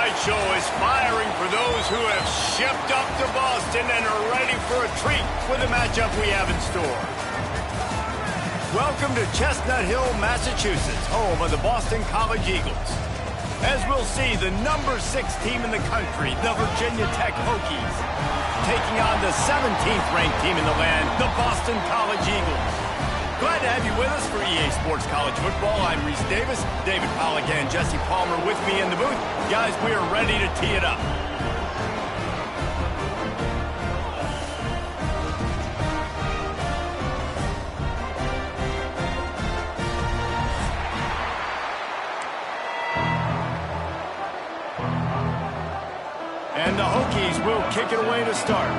Tonight's show is firing for those who have shipped up to Boston and are ready for a treat with the matchup we have in store. Welcome to Chestnut Hill, Massachusetts, home of the Boston College Eagles. As we'll see, the number 6 team in the country, the Virginia Tech Hokies, taking on the 17th ranked team in the land, the Boston College Eagles. Glad to have you with us for EA Sports College Football. I'm Reese Davis, David Pollack and Jesse Palmer with me in the booth. Guys, we are ready to tee it up. And the Hokies will kick it away to start.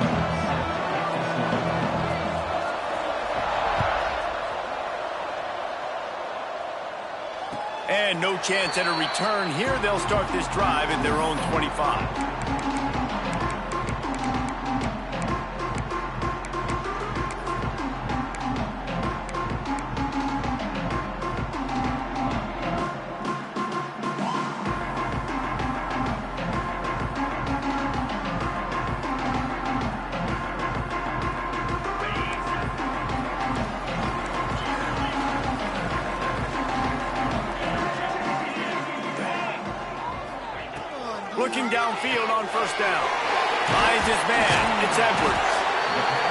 And no chance at a return here. They'll start this drive at their own 25. Looking downfield on first down. Finds his man. It's Edwards.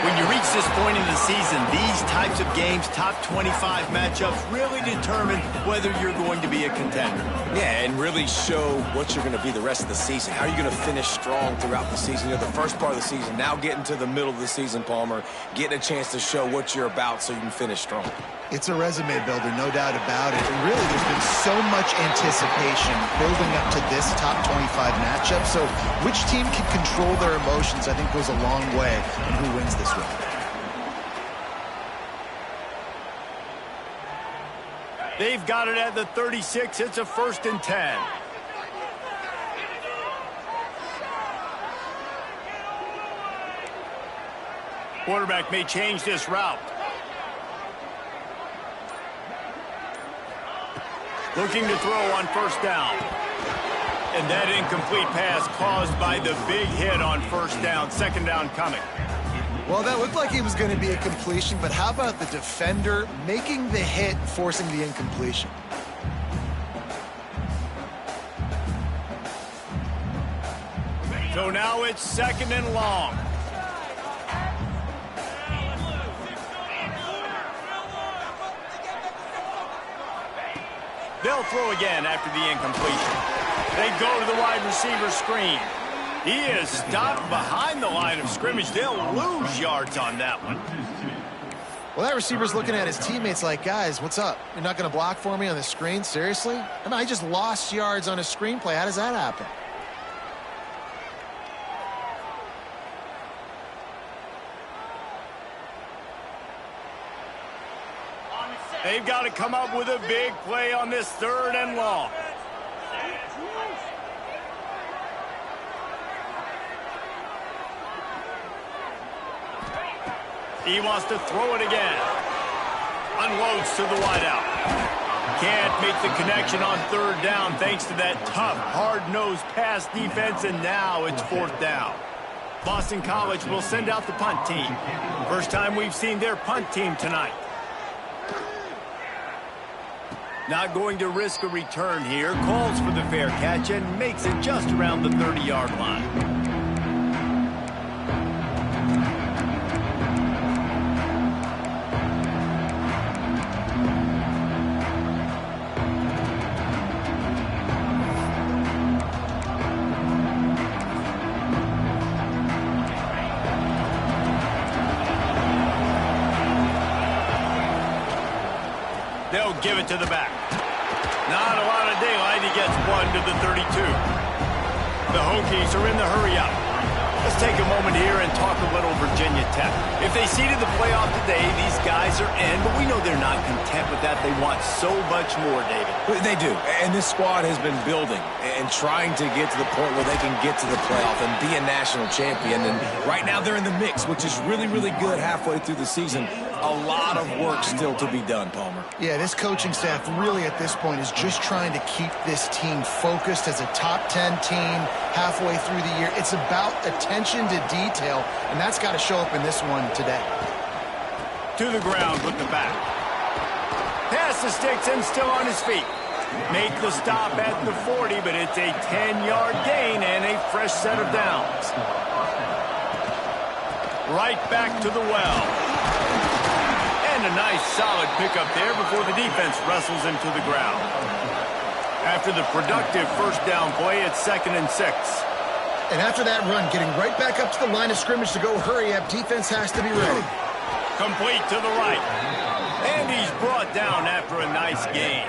When you reach this point in the season, these types of games, top 25 matchups, really determine whether you're going to be a contender. Yeah, and really show what you're going to be the rest of the season. How are you going to finish strong throughout the season? You know, the first part of the season, now getting to the middle of the season, Palmer, getting a chance to show what you're about so you can finish strong. It's a resume builder, no doubt about it. And really, there's been so much anticipation building up to this top 25 matchup. So which team can control their emotions, I think, goes a long way in who wins this one. They've got it at the 36. It's a 1st and 10. Quarterback may change this route. Looking to throw on first down. And that incomplete pass caused by the big hit on first down. 2nd down coming. Well, that looked like it was going to be a completion, but how about the defender making the hit, forcing the incompletion? So now it's 2nd and long. They'll throw again after the incompletion. They go to the wide receiver screen. He is stopped behind the line of scrimmage. They'll lose yards on that one. Well, that receiver's looking at his teammates like, guys, what's up? You're not going to block for me on the screen? Seriously? I mean, I just lost yards on a screenplay. How does that happen? They've got to come up with a big play on this 3rd and long. He wants to throw it again. Unloads to the wideout. Can't make the connection on 3rd down thanks to that tough, hard-nosed pass defense, and now it's 4th down. Boston College will send out the punt team. First time we've seen their punt team tonight. Not going to risk a return here. Calls for the fair catch and makes it just around the 30-yard line. They'll give it to the back. Not a lot of daylight. He gets one to the 32. The Hokies are in the hurry-up. Let's take a moment here and talk a little Virginia Tech. If they seeded the playoff today, these guys are in, but we know they're not content with that. They want so much more, David. They do, and this squad has been building and trying to get to the point where they can get to the playoff and be a national champion. And right now they're in the mix, which is really, really good halfway through the season. A lot of work still to be done, Palmer. Yeah, this coaching staff really at this point is just trying to keep this team focused as a top 10 team halfway through the year. It's about attention to detail, and that's got to show up in this one today. To the ground with the back. Pass the sticks and still on his feet. Make the stop at the 40, but it's a 10-yard gain and a fresh set of downs. Right back to the well. And a nice solid pickup there before the defense wrestles him to the ground. After the productive first down play, it's 2nd and 6. And after that run, getting right back up to the line of scrimmage to go hurry up, defense has to be ready. Complete to the right. And he's brought down after a nice gain.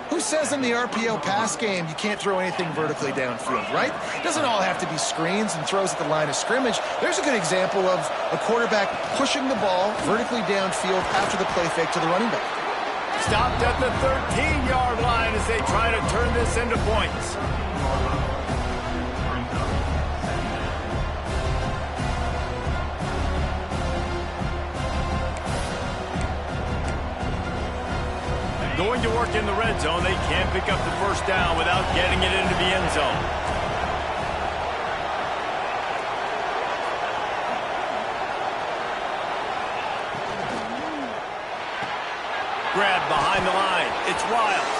Who says in the RPO pass game you can't throw anything vertically downfield, right? It doesn't all have to be screens and throws at the line of scrimmage. There's a good example of a quarterback pushing the ball vertically downfield after the play fake to the running back. Stopped at the 13-yard line as they try to turn this into points. Going to work in the red zone. They can't pick up the first down without getting it into the end zone. Grabbed behind the line. It's Wiles.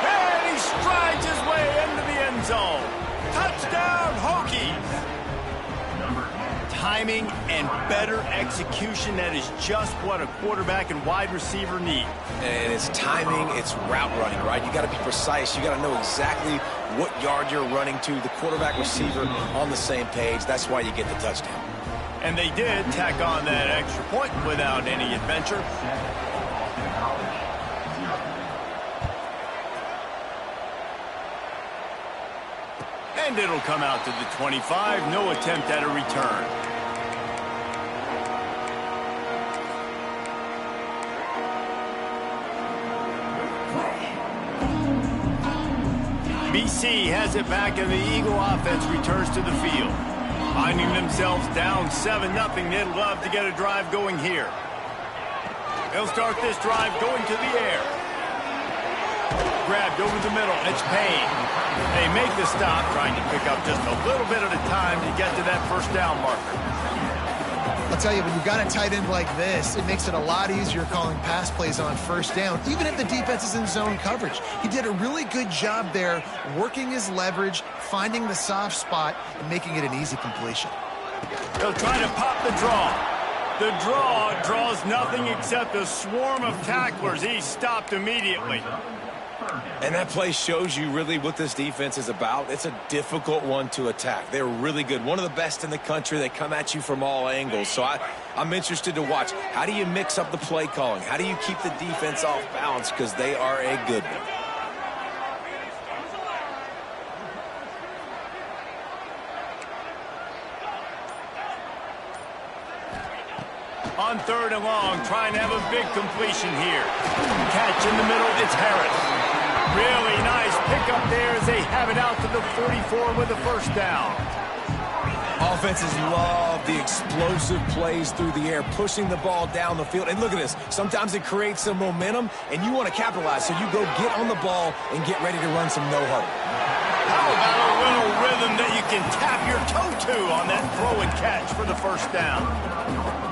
And he strides his way into the end zone. Touchdown, Hokies! Timing and better execution, that is just what a quarterback and wide receiver need. And it's timing, it's route running, right? You got to be precise. You got to know exactly what yard you're running to. The quarterback receiver on the same page. That's why you get the touchdown. And they did tack on that extra point without any adventure. And it'll come out to the 25. No attempt at a return. BC has it back, and the Eagle offense returns to the field. Finding themselves down 7-0, they'd love to get a drive going here. They'll start this drive going to the air. Grabbed over the middle, it's Payne. They make the stop, trying to pick up just a little bit at a time to get to that first down marker. I'll tell you, when you've got a tight end like this, it makes it a lot easier calling pass plays on first down, even if the defense is in zone coverage. He did a really good job there, working his leverage, finding the soft spot, and making it an easy completion. They'll try to pop the draw. The draw draws nothing except a swarm of tacklers. He's stopped immediately. And that play shows you really what this defense is about. It's a difficult one to attack. They're really good. One of the best in the country. They come at you from all angles. So I'm interested to watch. How do you mix up the play calling? How do you keep the defense off balance? Because they are a good one. On 3rd and long, trying to have a big completion here. Catch in the middle, it's Harris. Really nice pickup there as they have it out to the 44 with the first down. Offenses love the explosive plays through the air, pushing the ball down the field. And look at this. Sometimes it creates some momentum, and you want to capitalize. So you go get on the ball and get ready to run some no-huddle. How about a little rhythm that you can tap your toe to on that throw and catch for the first down?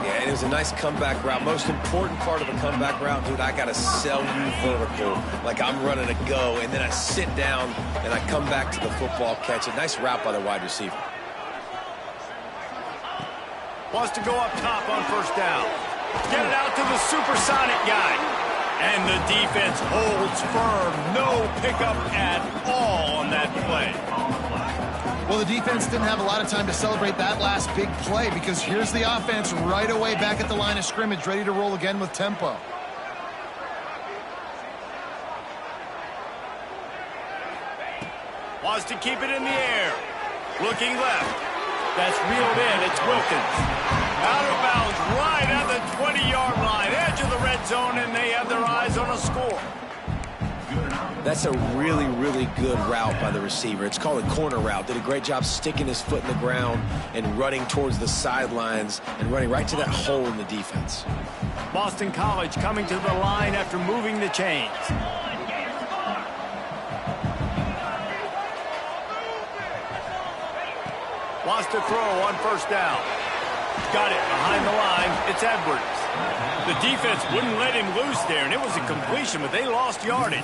Yeah, it was a nice comeback route. Most important part of a comeback route, dude, I got to sell you vertical like I'm running a go, and then I sit down and I come back to the football catch. A nice route by the wide receiver. Wants to go up top on first down. Get it out to the supersonic guy. And the defense holds firm. No pickup at all on that play. Well, the defense didn't have a lot of time to celebrate that last big play because here's the offense right away back at the line of scrimmage, ready to roll again with tempo. Wants to keep it in the air. Looking left. That's reeled in. It's Wilkins. Out of bounds right at the 20-yard line. Edge of the red zone, and they have their eyes on a score. That's a really, really good route by the receiver. It's called a corner route. Did a great job sticking his foot in the ground and running towards the sidelines and running right to that hole in the defense. Boston College coming to the line after moving the chains. Wants to throw on first down. Got it behind the line. It's Edwards. The defense wouldn't let him loose there, and it was a completion, but they lost yardage.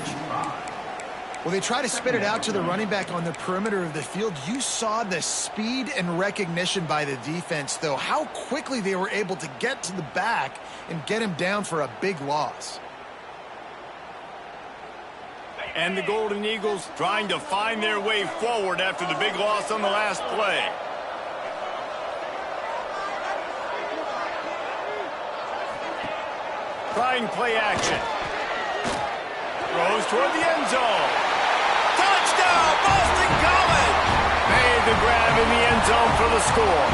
Well, they try to spit it out to the running back on the perimeter of the field. You saw the speed and recognition by the defense, though, how quickly they were able to get to the back and get him down for a big loss. And the Golden Eagles trying to find their way forward after the big loss on the last play. Trying play action. Throws toward the end zone. Touchdown, Boston College! Made the grab in the end zone for the score.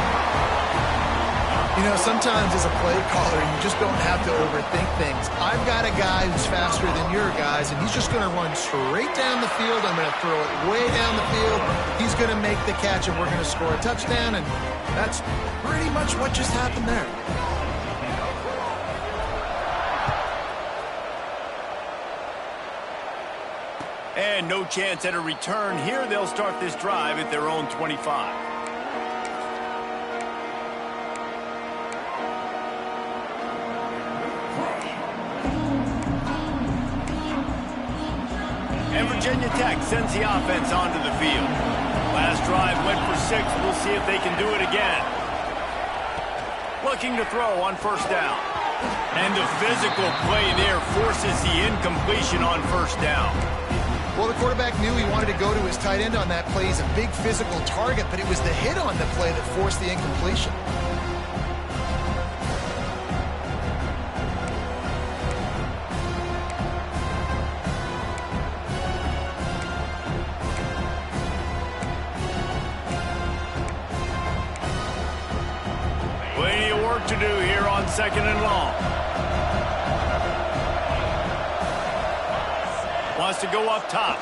You know, sometimes as a play caller, you just don't have to overthink things. I've got a guy who's faster than your guys, and he's just going to run straight down the field. I'm going to throw it way down the field. He's going to make the catch, and we're going to score a touchdown, and that's pretty much what just happened there. And no chance at a return here. They'll start this drive at their own 25. And Virginia Tech sends the offense onto the field. Last drive went for 6. We'll see if they can do it again. Looking to throw on first down. And the physical play there forces the incompletion on first down. Well, the quarterback knew he wanted to go to his tight end on that play. He's a big physical target, but it was the hit on the play that forced the incompletion. Plenty of work to do here on second and long. Wants to go up top.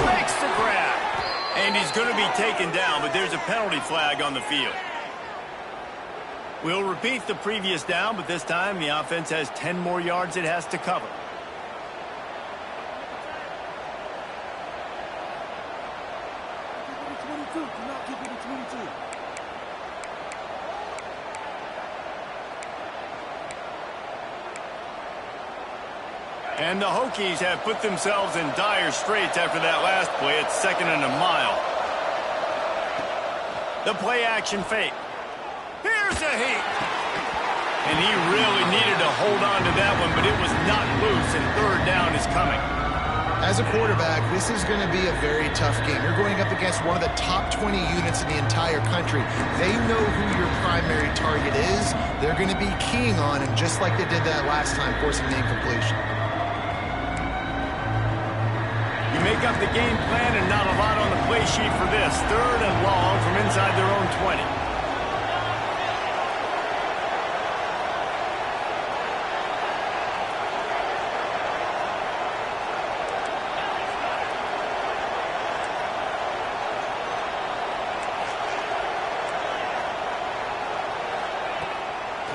Makes the grab. And he's going to be taken down, but there's a penalty flag on the field. We'll repeat the previous down, but this time the offense has 10 more yards it has to cover. And the Hokies have put themselves in dire straits after that last play. It's second and a mile. The play action fake. Here's a heat. And he really needed to hold on to that one, but it was not loose, and third down is coming. As a quarterback, this is going to be a very tough game. You're going up against one of the top 20 units in the entire country. They know who your primary target is. They're going to be keying on him, just like they did that last time, forcing the incompletion. You make up the game plan and not a lot on the play sheet for this. Third and long from inside their own 20.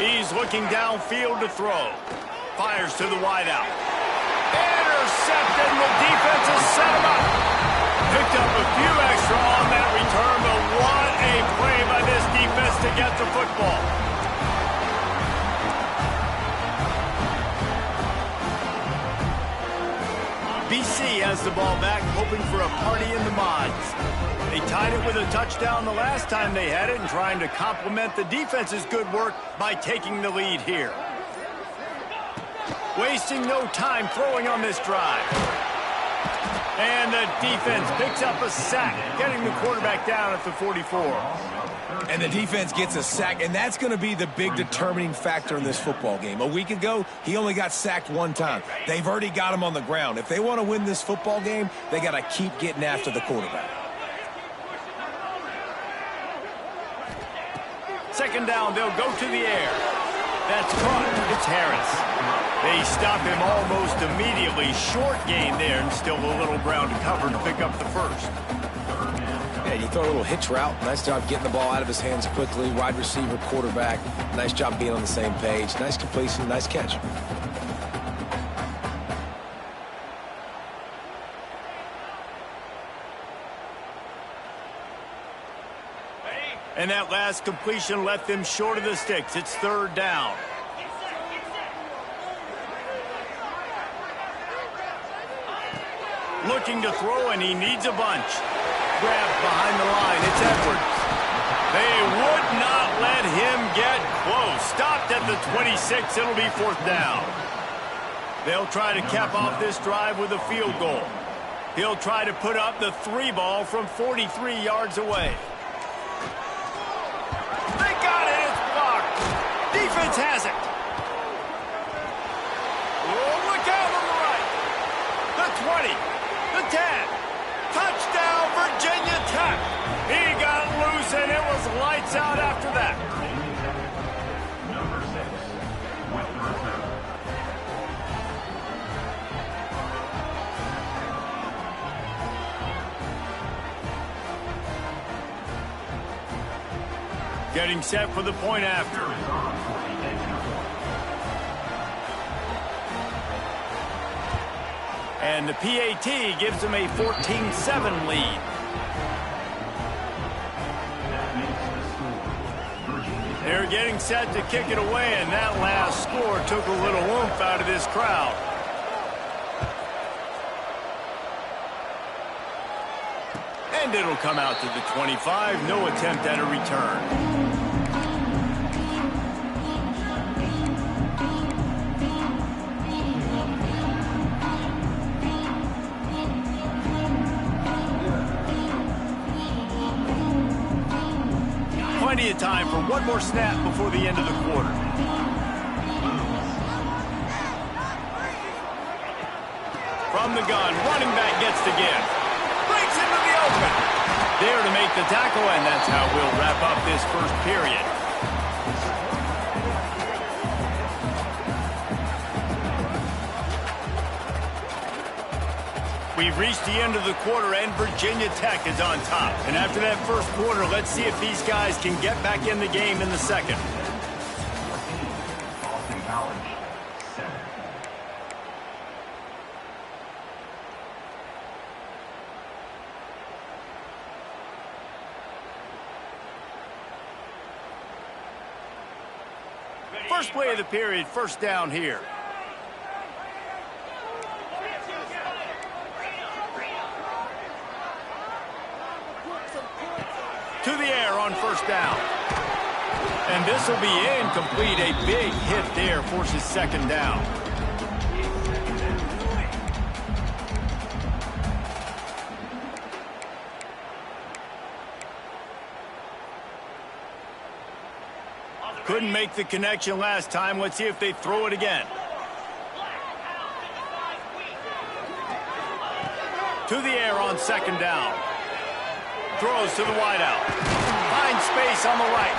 He's looking downfield to throw. Fires to the wideout. Intercepted, and the defense has set him up. Picked up a few extra on that return, but what a play by this defense to get the football. BC has the ball back, hoping for a party in the mods. They tied it with a touchdown the last time they had it and trying to complement the defense's good work by taking the lead here. Wasting no time throwing on this drive. And the defense picks up a sack, getting the quarterback down at the 44. And the defense gets a sack, and that's going to be the big determining factor in this football game. A week ago, he only got sacked one time. They've already got him on the ground. If they want to win this football game, they got to keep getting after the quarterback. Second down, they'll go to the air. That's caught. It's Harris. They stop him almost immediately. Short gain there, and still a little ground to cover to pick up the first. Yeah, you throw a little hitch route. Nice job getting the ball out of his hands quickly. Wide receiver, quarterback. Nice job being on the same page. Nice completion, nice catch. And that last completion left them short of the sticks. It's third down. Looking to throw, and he needs a bunch. Grabbed behind the line. It's Edwards. They would not let him get close. Stopped at the 26. It'll be fourth down. They'll try to cap off this drive with a field goal. He'll try to put up the 3 ball from 43 yards away. They got it. It's blocked. Defense has it. Oh, look out on the right. The 20. The 10. Touchdown, Virginia Tech. He got loose, and it was lights out after that. Number 6 with the return. Getting set for the point after. And the PAT gives them a 14-7 lead. They're getting set to kick it away, and that last score took a little oomph out of this crowd. And it'll come out to the 25. No attempt at a return. Plenty of time for one more snap before the end of the quarter. From the gun, running back gets the give. Breaks into the open. There to make the tackle, and that's how we'll wrap up this first period. We've reached the end of the quarter, and Virginia Tech is on top. And after that first quarter, let's see if these guys can get back in the game in the second. Boston College, 7. First play of the period, first down here. To the air on first down. And this will be incomplete. A big hit there forces second down. Couldn't make the connection last time. Let's see if they throw it again. To the air on second down. Throws to the wideout. Finds space on the right.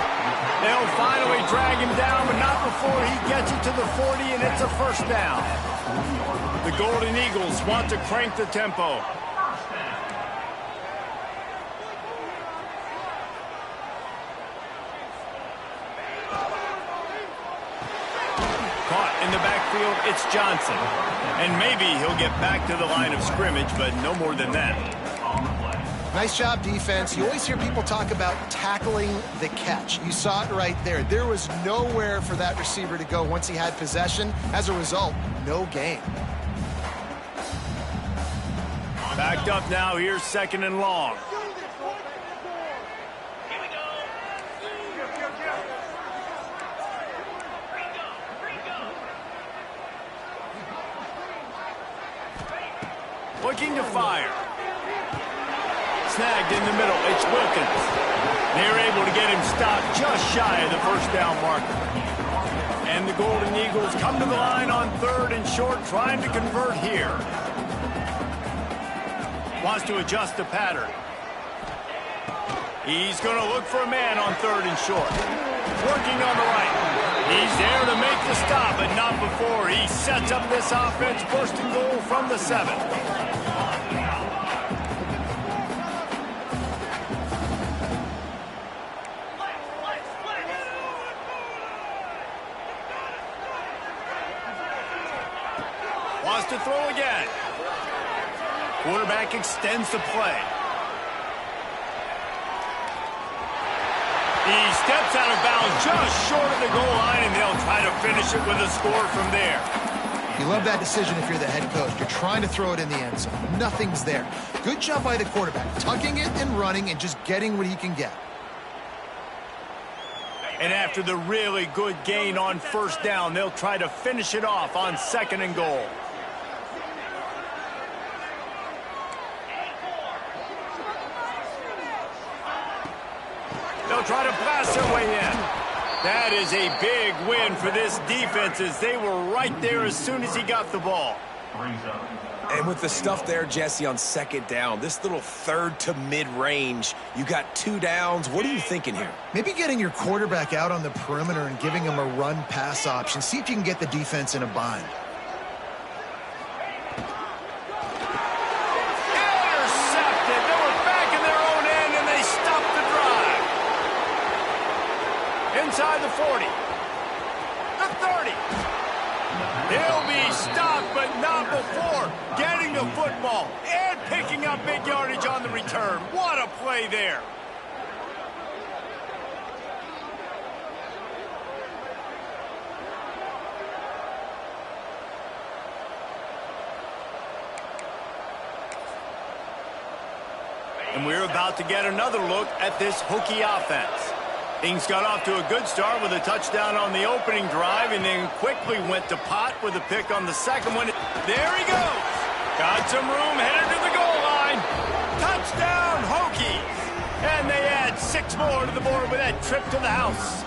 They'll finally drag him down, but not before he gets it to the 40, and it's a first down. The Golden Eagles want to crank the tempo. Caught in the backfield, it's Johnson. And maybe he'll get back to the line of scrimmage, but no more than that. Nice job, defense. You always hear people talk about tackling the catch. You saw it right there. There was nowhere for that receiver to go once he had possession. As a result, no gain. Backed up now. Here's second and long. Looking to fire. Snagged in the middle. It's Wilkins. They're able to get him stopped just shy of the first down marker. And the Golden Eagles come to the line on third and short, trying to convert here. Wants to adjust the pattern. He's going to look for a man on third and short. Working on the right. He's there to make the stop, but not before. He sets up this offense, first and goal from the 7. Wants to throw again. Quarterback extends the play. He steps out of bounds just short of the goal line, and they'll try to finish it with a score from there. You love that decision if you're the head coach. You're trying to throw it in the end zone. Nothing's there. Good job by the quarterback, tucking it and running and just getting what he can get. And after the really good gain on first down, they'll try to finish it off on 2nd and goal. They'll try to blast their way in. That is a big win for this defense as they were right there as soon as he got the ball. And with the stuff there, Jesse, on 2nd down, this little 3rd to mid-range, you got 2 downs. What are you thinking here? Maybe getting your quarterback out on the perimeter and giving him a run-pass option. See if you can get the defense in a bind. Intercepted. They were back in their own end, and they stopped the drive. Inside the 40. The 30. He'll be stopped, but not before getting the football and picking up big yardage on the return. What a play there. And we're about to get another look at this Hokie offense. Things got off to a good start with a touchdown on the opening drive and then quickly went to pot with a pick on the second one. There he goes. Got some room, headed to the goal line. Touchdown, Hokies. And they add 6 more to the board with that trip to the house.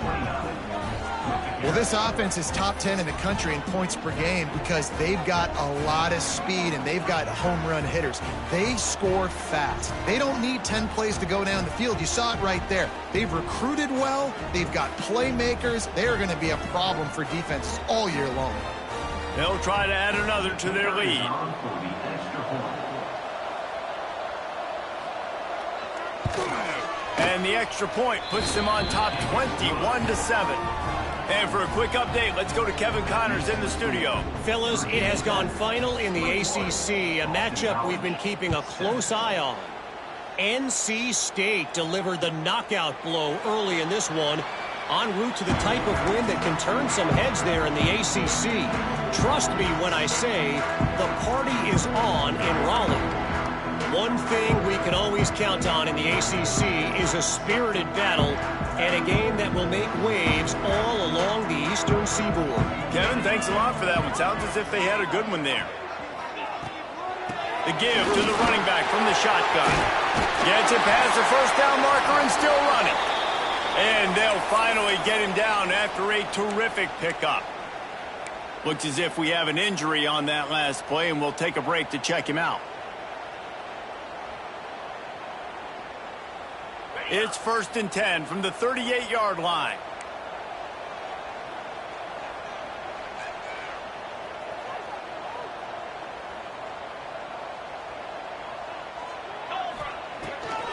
Well, this offense is top 10 in the country in points per game because they've got a lot of speed and they've got home run hitters. They score fast. They don't need 10 plays to go down the field. You saw it right there. They've recruited well. They've got playmakers. They're going to be a problem for defenses all year long. They'll try to add another to their lead. And the extra point puts them on top 21-7. And for a quick update, let's go to Kevin Connors in the studio. Fellas, it has gone final in the ACC, a matchup we've been keeping a close eye on. NC State delivered the knockout blow early in this one, en route to the type of win that can turn some heads there in the ACC. Trust me when I say the party is on in Raleigh. One thing we can always count on in the ACC is a spirited battle and a game that will make waves all along the Eastern Seaboard. Kevin, thanks a lot for that one. Sounds as if they had a good one there. The give to the running back from the shotgun. Gets it past the first down marker and still running. And they'll finally get him down after a terrific pickup. Looks as if we have an injury on that last play, and we'll take a break to check him out. It's 1st and 10 from the 38-yard line.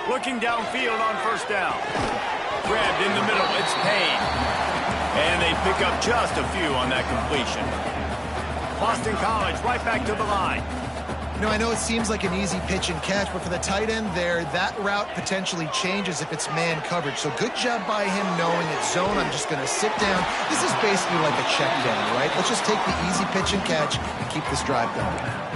Looking downfield on first down. Grabbed in the middle, it's Payne. And they pick up just a few on that completion. Boston College right back to the line. You know, I know it seems like an easy pitch and catch, but for the tight end there, that route potentially changes if it's man coverage. So good job by him knowing it's zone. I'm just going to sit down. This is basically like a check down, right? Let's just take the easy pitch and catch and keep this drive going.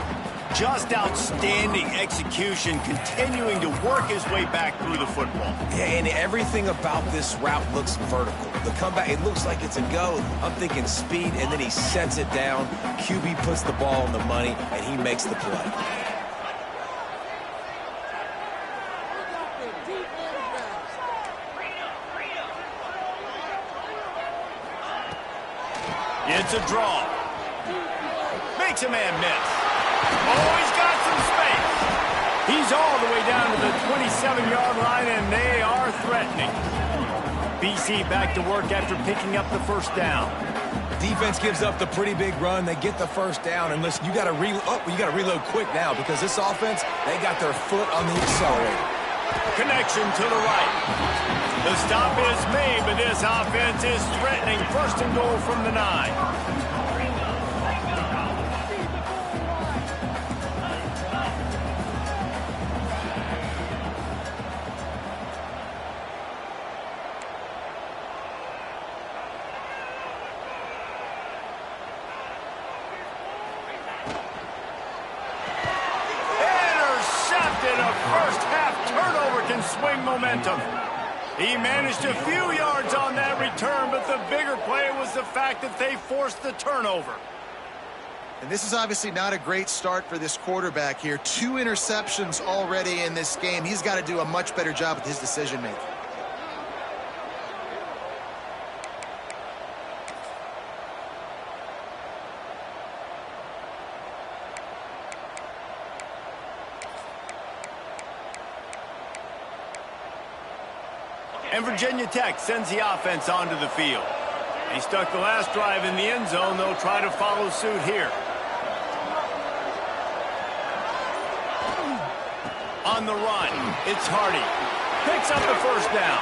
Just outstanding execution, continuing to work his way back through the football. Yeah, and everything about this route looks vertical. The comeback, it looks like it's a go. I'm thinking speed, and then he sets it down. QB puts the ball on the money, and he makes the play. It's a draw. Makes a man miss. Oh, he's got some space. He's all the way down to the 27-yard line, and they are threatening. BC back to work after picking up the first down. Defense gives up the pretty big run. They get the first down. And listen, you got to reload quick now because this offense, they got their foot on the accelerator. Connection to the right. The stop is made, but this offense is threatening. First and goal from the 9. Swing momentum. He managed a few yards on that return, but the bigger play was the fact that they forced the turnover. And this is obviously not a great start for this quarterback here. 2 interceptions already in this game. He's got to do a much better job with his decision-making. And Virginia Tech sends the offense onto the field. They stuck the last drive in the end zone. They'll try to follow suit here. On the run, it's Hardy. Picks up the first down.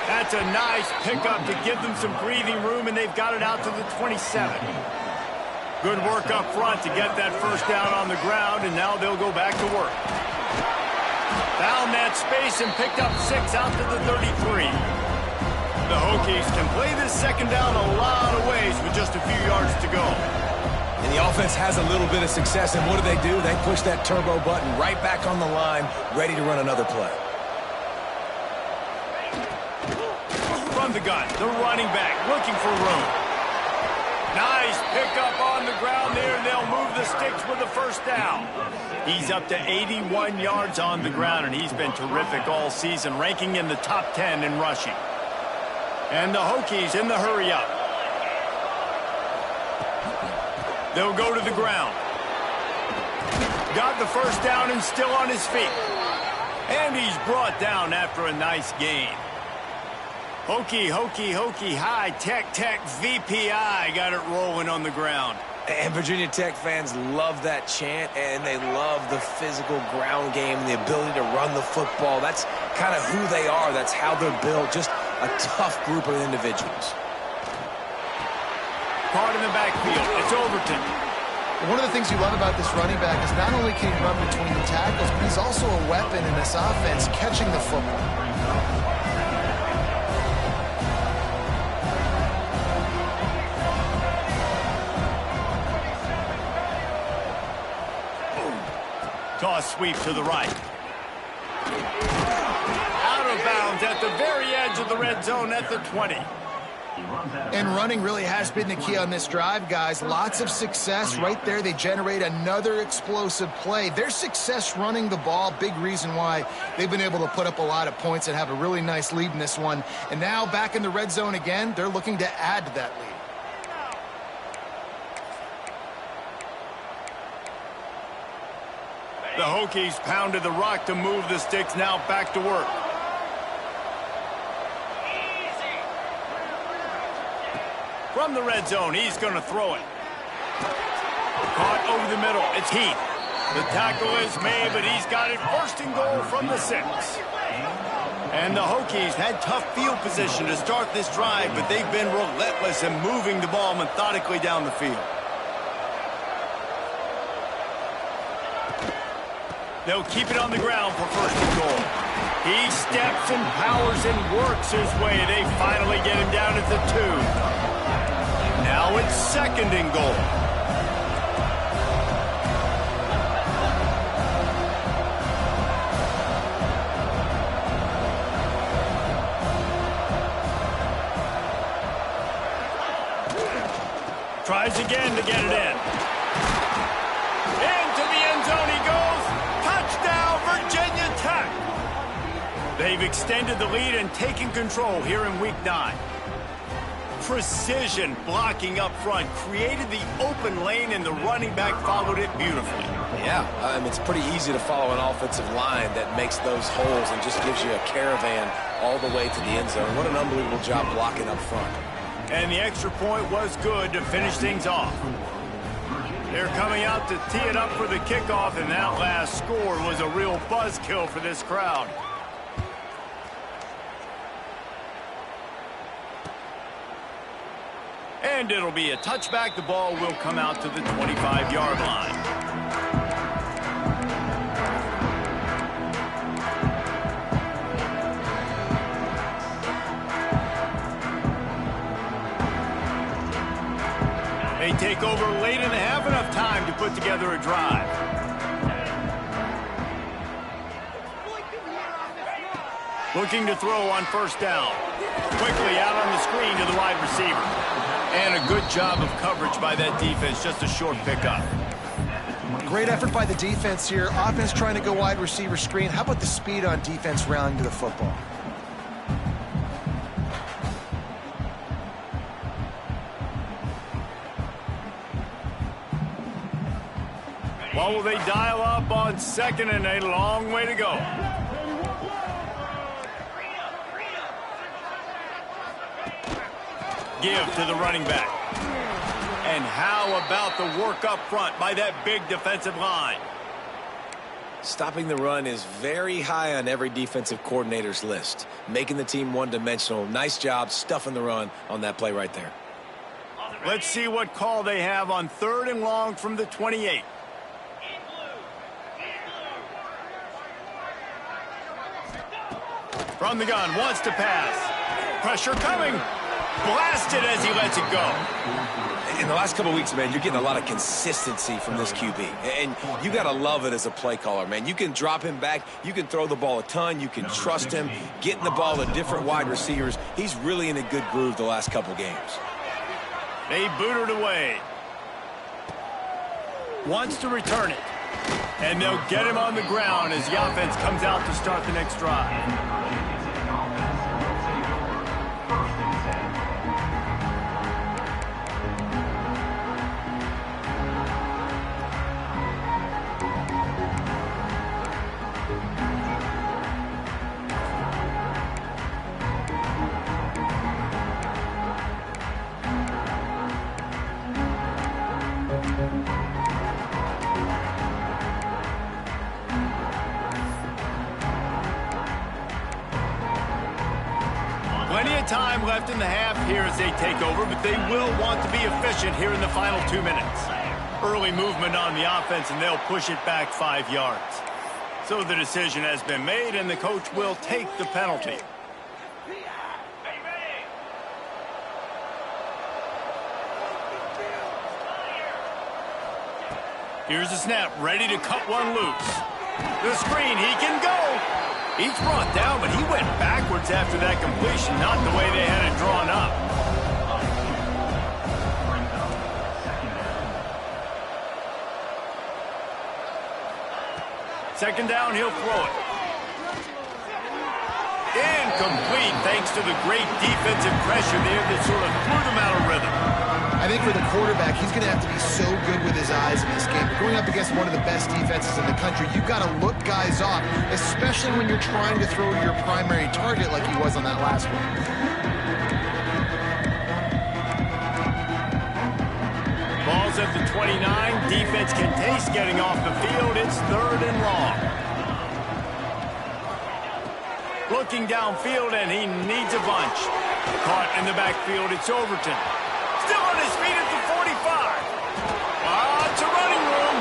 That's a nice pickup to give them some breathing room, and they've got it out to the 27. Good work up front to get that first down on the ground, and now they'll go back to work. Found that space and picked up 6 out to the 33. The Hokies can play this second down a lot of ways with just a few yards to go. And the offense has a little bit of success, and what do? They push that turbo button right back on the line, ready to run another play. From the gun, the running back looking for room. Nice pickup on the ground there, and they'll move the sticks with the first down. He's up to 81 yards on the ground, and he's been terrific all season, ranking in the top 10 in rushing. And the Hokies in the hurry-up. They'll go to the ground. Got the first down and still on his feet. And he's brought down after a nice gain. Hokie, high, tech, VPI got it rolling on the ground. And Virginia Tech fans love that chant, and they love the physical ground game, the ability to run the football. That's kind of who they are. That's how they're built. Just a tough group of individuals. Caught in the backfield. It's Overton. One of the things you love about this running back is not only can he run between the tackles, but he's also a weapon in this offense, catching the football. Toss sweep to the right. Out of bounds at the very edge of the red zone at the 20. And running really has been the key on this drive, guys. Lots of success right there. They generate another explosive play. Their success running the ball, big reason why they've been able to put up a lot of points and have a really nice lead in this one. And now back in the red zone again, they're looking to add to that lead. The Hokies pounded the rock to move the sticks, now back to work. From the red zone, he's going to throw it. Caught over the middle, it's Heath. The tackle is made, but he's got it first and goal from the 6. And the Hokies had tough field position to start this drive, but they've been relentless in moving the ball methodically down the field. They'll keep it on the ground for first and goal. He steps and powers and works his way. They finally get him down at the 2. Now it's second and goal. Tries again to get it in. Into the end zone he goes. Touchdown, Virginia Tech. They've extended the lead and taken control here in Week 9. Precision blocking up front created the open lane, and the running back followed it beautifully. Yeah, it's pretty easy to follow an offensive line that makes those holes and just gives you a caravan all the way to the end zone. What an unbelievable job blocking up front. And the extra point was good to finish things off. They're coming out to tee it up for the kickoff, and that last score was a real buzzkill for this crowd. And it'll be a touchback. The ball will come out to the 25-yard line. They take over late and have enough time to put together a drive. Looking to throw on first down. Quickly out on the screen to the wide receiver. And a good job of coverage by that defense, just a short pickup. Great effort by the defense here. Offense trying to go wide receiver screen. How about the speed on defense rallying to the football? What will they dial up on second and a long way to go? Give to the running back. And how about the work up front by that big defensive line? Stopping the run is very high on every defensive coordinator's list. Making the team one-dimensional. Nice job stuffing the run on that play right there. Let's see what call they have on 3rd and long from the 28. From the gun, wants to pass. Pressure coming. Blasted as he lets it go. In the last couple of weeks, man, you're getting a lot of consistency from this QB. And you got to love it as a play caller, man. You can drop him back. You can throw the ball a ton. You can trust him. Getting the ball to different wide receivers. He's really in a good groove the last couple games. They boot it away. Wants to return it. And they'll get him on the ground as the offense comes out to start the next drive. Plenty of time left in the half here as they take over, but they will want to be efficient here in the final 2 minutes. Early movement on the offense, and they'll push it back 5 yards. So the decision has been made, and the coach will take the penalty. Here's the snap, ready to cut one loose. The screen, he can go. He's brought down, but he went backwards after that completion, not the way they had it drawn up. Second down, he'll throw it. Incomplete, thanks to the great defensive pressure there that sort of threw them out of rhythm. I think for the quarterback, he's going to have to be so good with his eyes in this game. Going up against one of the best defenses in the country, you've got to look guys off, especially when you're trying to throw to your primary target like he was on that last one. Ball's at the 29. Defense can taste getting off the field. It's 3rd and long. Looking downfield, and he needs a bunch. Caught in the backfield, it's Overton. Still on his feet at the 45. It's a running room.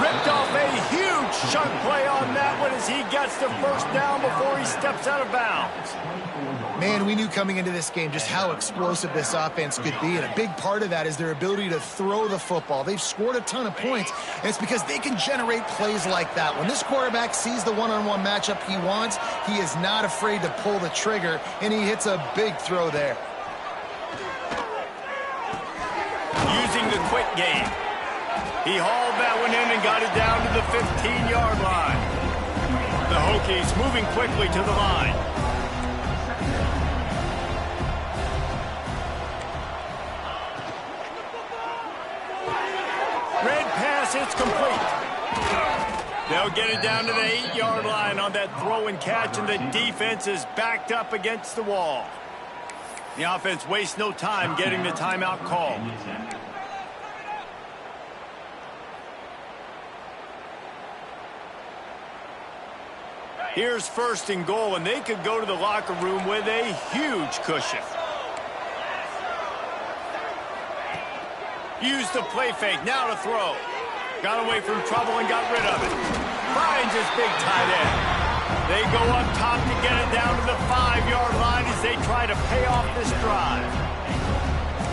Ripped off a huge chunk play on that one as he gets the first down before he steps out of bounds. Man, we knew coming into this game just how explosive this offense could be, and a big part of that is their ability to throw the football. They've scored a ton of points, and it's because they can generate plays like that. When this quarterback sees the one-on-one matchup he wants, he is not afraid to pull the trigger, and he hits a big throw there. Using the quick game. He hauled that one in and got it down to the 15-yard line. The Hokies moving quickly to the line. Red pass, it's complete. They'll get it down to the 8-yard line on that throw and catch, and the defense is backed up against the wall. The offense wastes no time getting the timeout called. Here's 1st and goal, and they could go to the locker room with a huge cushion. Used the play fake, now to throw. Got away from trouble and got rid of it. Finds his big tight end. They go up top to get it down to the 5-yard line as they try to pay off this drive.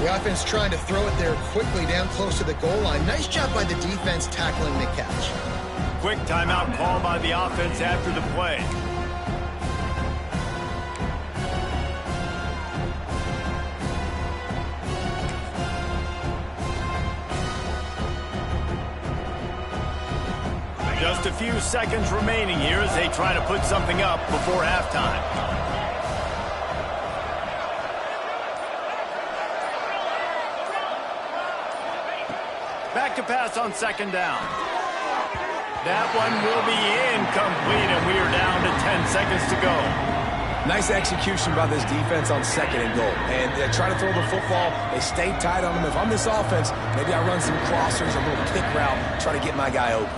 The offense trying to throw it there quickly down close to the goal line. Nice job by the defense tackling the catch. Quick timeout call by the offense after the play. Just a few seconds remaining here as they try to put something up before halftime. Back to pass on 2nd down. That one will be incomplete, and we are down to 10 seconds to go. Nice execution by this defense on 2nd and goal. And they try to throw the football. They stay tight on them. If I'm this offense, maybe I run some crossers, a little pick route, try to get my guy open.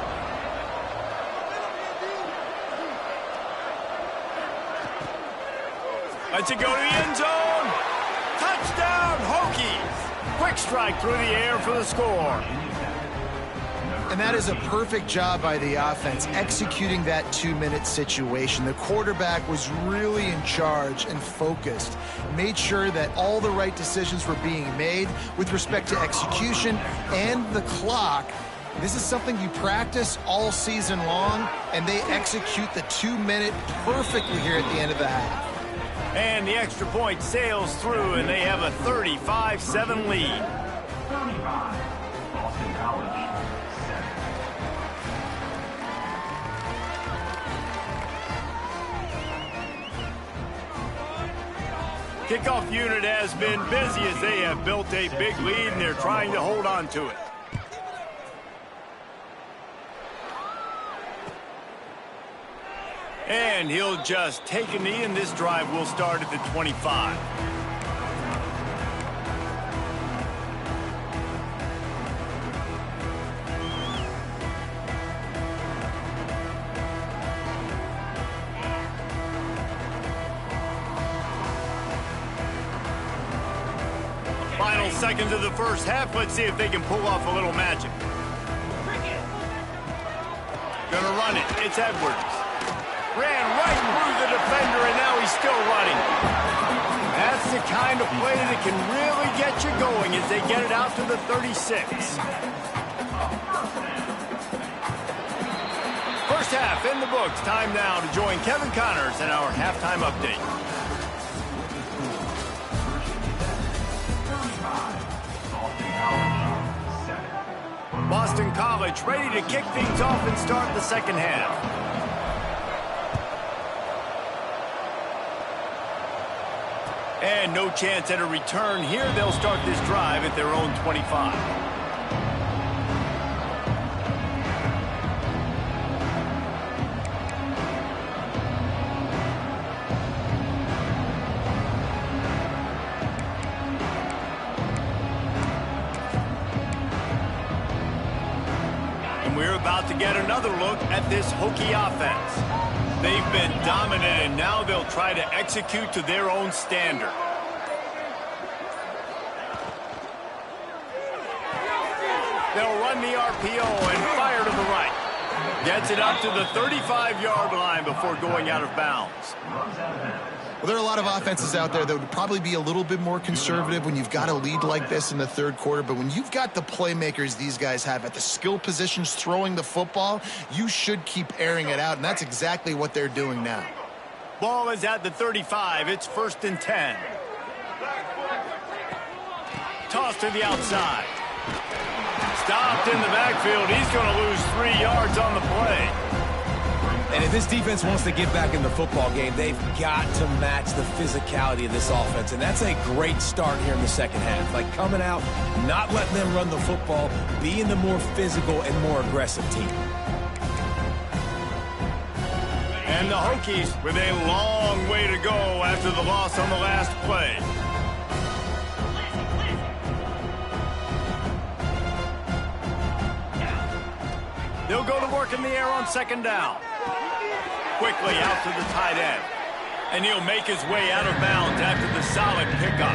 Lets it go to the end zone. Touchdown, Hokies. Quick strike through the air for the score. And that is a perfect job by the offense, executing that 2-minute situation. The quarterback was really in charge and focused. Made sure that all the right decisions were being made with respect to execution and the clock. This is something you practice all season long, and they execute the 2-minute perfectly here at the end of the half. And the extra point sails through, and they have a 35-7 lead. 35, Boston College, 7. Kickoff unit has been busy as they have built a big lead, and they're trying to hold on to it. And he'll just take a knee, and this drive will start at the 25. Final seconds of the first half. Let's see if they can pull off a little magic. Gonna run it. It's Edwards. Ran right through the defender, and now he's still running. That's the kind of play that can really get you going as they get it out to the 36. First half in the books. Time now to join Kevin Connors in our halftime update. Boston College ready to kick things off and start the second half. And no chance at a return here. They'll start this drive at their own 25. And we're about to get another look at this Hokie offense. They've been dominant, and now they'll try to execute to their own standard. They'll run the RPO and fire to the right. Gets it up to the 35-yard line before going out of bounds. Well, there are a lot of offenses out there that would probably be a little bit more conservative when you've got a lead like this in the third quarter. But when you've got the playmakers these guys have at the skill positions throwing the football, you should keep airing it out, and that's exactly what they're doing now. Ball is at the 35. It's 1st and 10. Toss to the outside. Stopped in the backfield. He's going to lose 3 yards on the play. And if this defense wants to get back in the football game, they've got to match the physicality of this offense. And that's a great start here in the second half. Like coming out, not letting them run the football, being the more physical and more aggressive team. And the Hokies with a long way to go after the loss on the last play. They'll go to work in the air on second down. Quickly out to the tight end. And he'll make his way out of bounds after the solid pickup.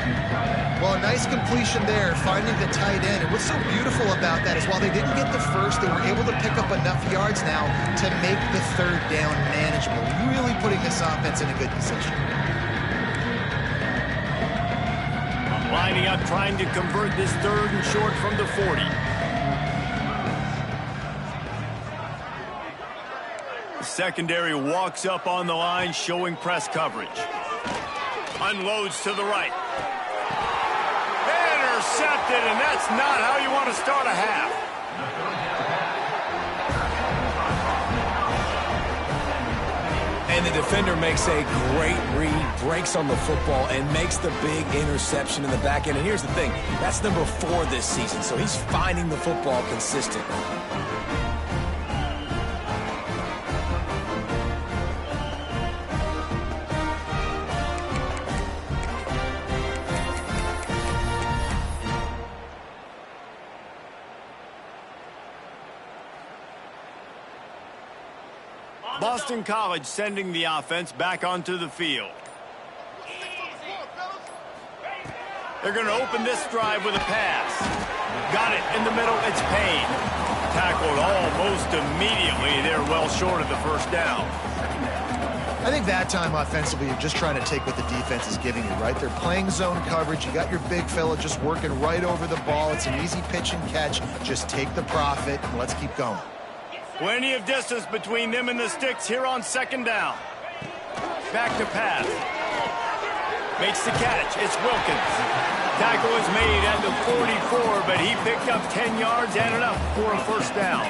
Well, a nice completion there, finding the tight end. And what's so beautiful about that is while they didn't get the first, they were able to pick up enough yards now to make the third down manageable, really putting this offense in a good position. Lining up, trying to convert this third and short from the 40. The secondary walks up on the line, showing press coverage. Unloads to the right. Intercepted, and that's not how you want to start a half. And the defender makes a great read, breaks on the football, and makes the big interception in the back end. And here's the thing, that's number 4 this season, so he's finding the football consistently. Boston College sending the offense back onto the field. They're going to open this drive with a pass. Got it in the middle. It's Payne. Tackled almost immediately. They're well short of the first down. I think that time offensively, you're just trying to take what the defense is giving you, right? They're playing zone coverage. You got your big fella just working right over the ball. It's an easy pitch and catch. Just take the profit and let's keep going. Plenty of distance between them and the sticks here on second down. Back to pass. Makes the catch. It's Wilkins. Tackle is made at the 44, but he picked up 10 yards and enough for a first down.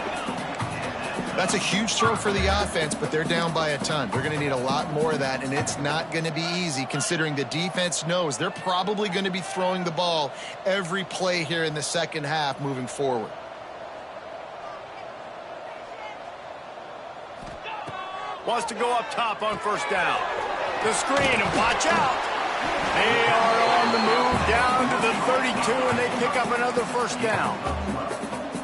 That's a huge throw for the offense, but they're down by a ton. They're going to need a lot more of that, and it's not going to be easy considering the defense knows they're probably going to be throwing the ball every play here in the second half moving forward. Wants to go up top on first down. The screen, and watch out. They are on the move down to the 32, and they pick up another first down.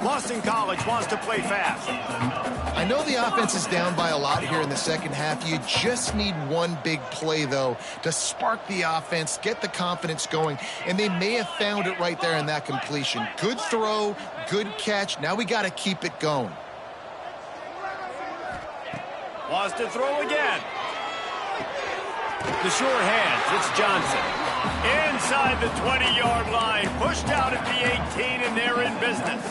Boston College wants to play fast. I know the offense is down by a lot here in the second half. You just need one big play, though, to spark the offense, get the confidence going, and they may have found it right there in that completion. Good throw, good catch. Now we got to keep it going. Wants to throw again. The sure hands, it's Johnson. Inside the 20-yard line, pushed out at the 18, and they're in business.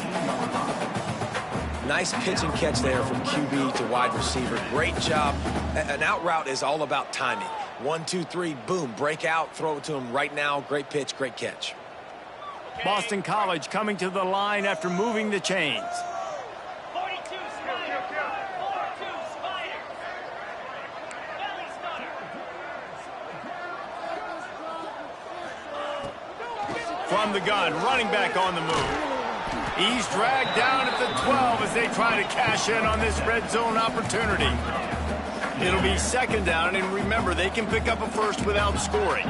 Nice pitch and catch there from QB to wide receiver. Great job. An out route is all about timing. 1, 2, 3, boom, break out, throw it to him right now. Great pitch, great catch. Boston College coming to the line after moving the chains. From the gun, running back on the move. He's dragged down at the 12 as they try to cash in on this red zone opportunity. It'll be second down, and remember, they can pick up a first without scoring.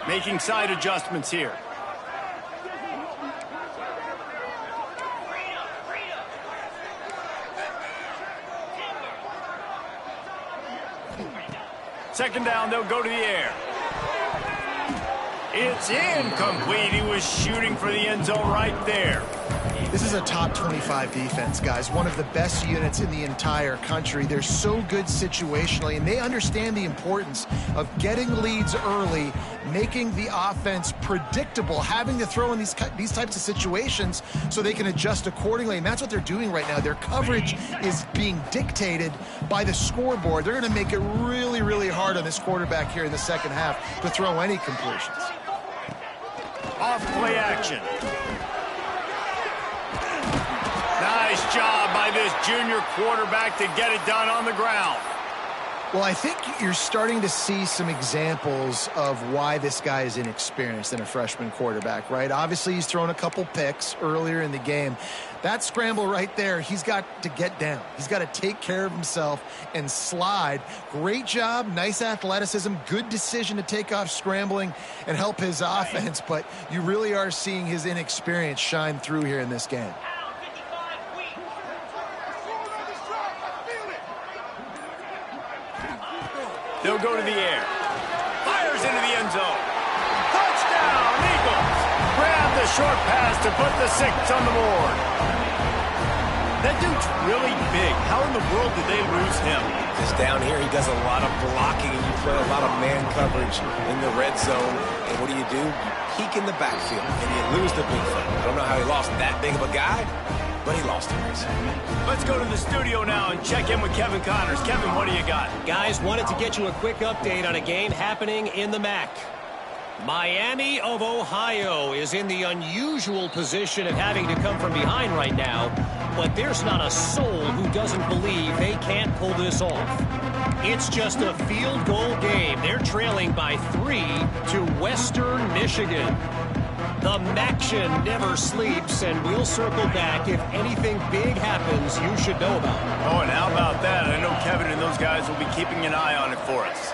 Making side adjustments here. Second down, they'll go to the air. It's incomplete. He was shooting for the end zone right there. This is a top 25 defense, guys. One of the best units in the entire country. They're so good situationally, and they understand the importance of getting leads early, making the offense predictable, having to throw in these types of situations so they can adjust accordingly. And that's what they're doing right now. Their coverage is being dictated by the scoreboard. They're going to make it really, really hard on this quarterback here in the second half to throw any completions. Off play action. Nice job by this junior quarterback to get it done on the ground. Well, I think you're starting to see some examples of why this guy is inexperienced in a freshman quarterback, right? Obviously, he's thrown a couple picks earlier in the game. That scramble right there, he's got to get down. He's got to take care of himself and slide. Great job, nice athleticism, good decision to take off scrambling and help his offense, but you really are seeing his inexperience shine through here in this game. They'll go to the air. Fires into the end zone. Touchdown, Eagles. Grab the short pass to put the 6 on the board. That dude's really big. How in the world did they lose him? Because down here he does a lot of blocking, and you play a lot of man coverage in the red zone. And what do? You peek in the backfield, and you lose the big thing. I don't know how he lost that big of a guy, but he lost him. Let's go to the studio now and check in with Kevin Connors. Kevin, what do you got? Guys, wanted to get you a quick update on a game happening in the MAC. Miami of Ohio is in the unusual position of having to come from behind right now, but there's not a soul who doesn't believe they can't pull this off. It's just a field goal game. They're trailing by 3 to Western Michigan. The Maction never sleeps, and we'll circle back if anything big happens you should know about. Oh, and how about that? I know Kevin and those guys will be keeping an eye on it for us.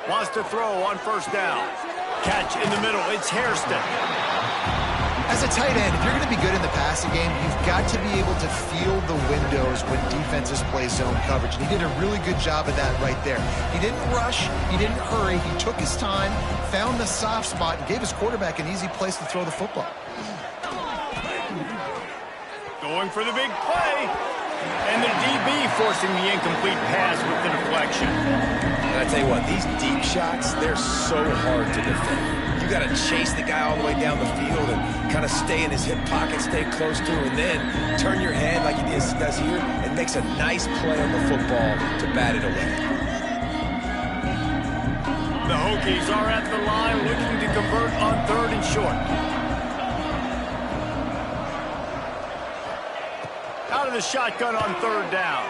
Wants to throw on first down. Catch in the middle. It's Hairston. As a tight end, if you're going to be good in the passing game, you've got to be able to feel the windows when defenses play zone coverage. And he did a really good job of that right there. He didn't rush. He didn't hurry. He took his time, found the soft spot, and gave his quarterback an easy place to throw the football. Going for the big play. And the DB forcing the incomplete pass with the deflection. And I tell you what, these deep shots, they're so hard to defend. You got to chase the guy all the way down the field and kind of stay in his hip pocket, stay close to him, and then turn your head like he does here and makes a nice play on the football to bat it away. The Hokies are at the line looking to convert on 3rd and short. Out of the shotgun on 3rd down.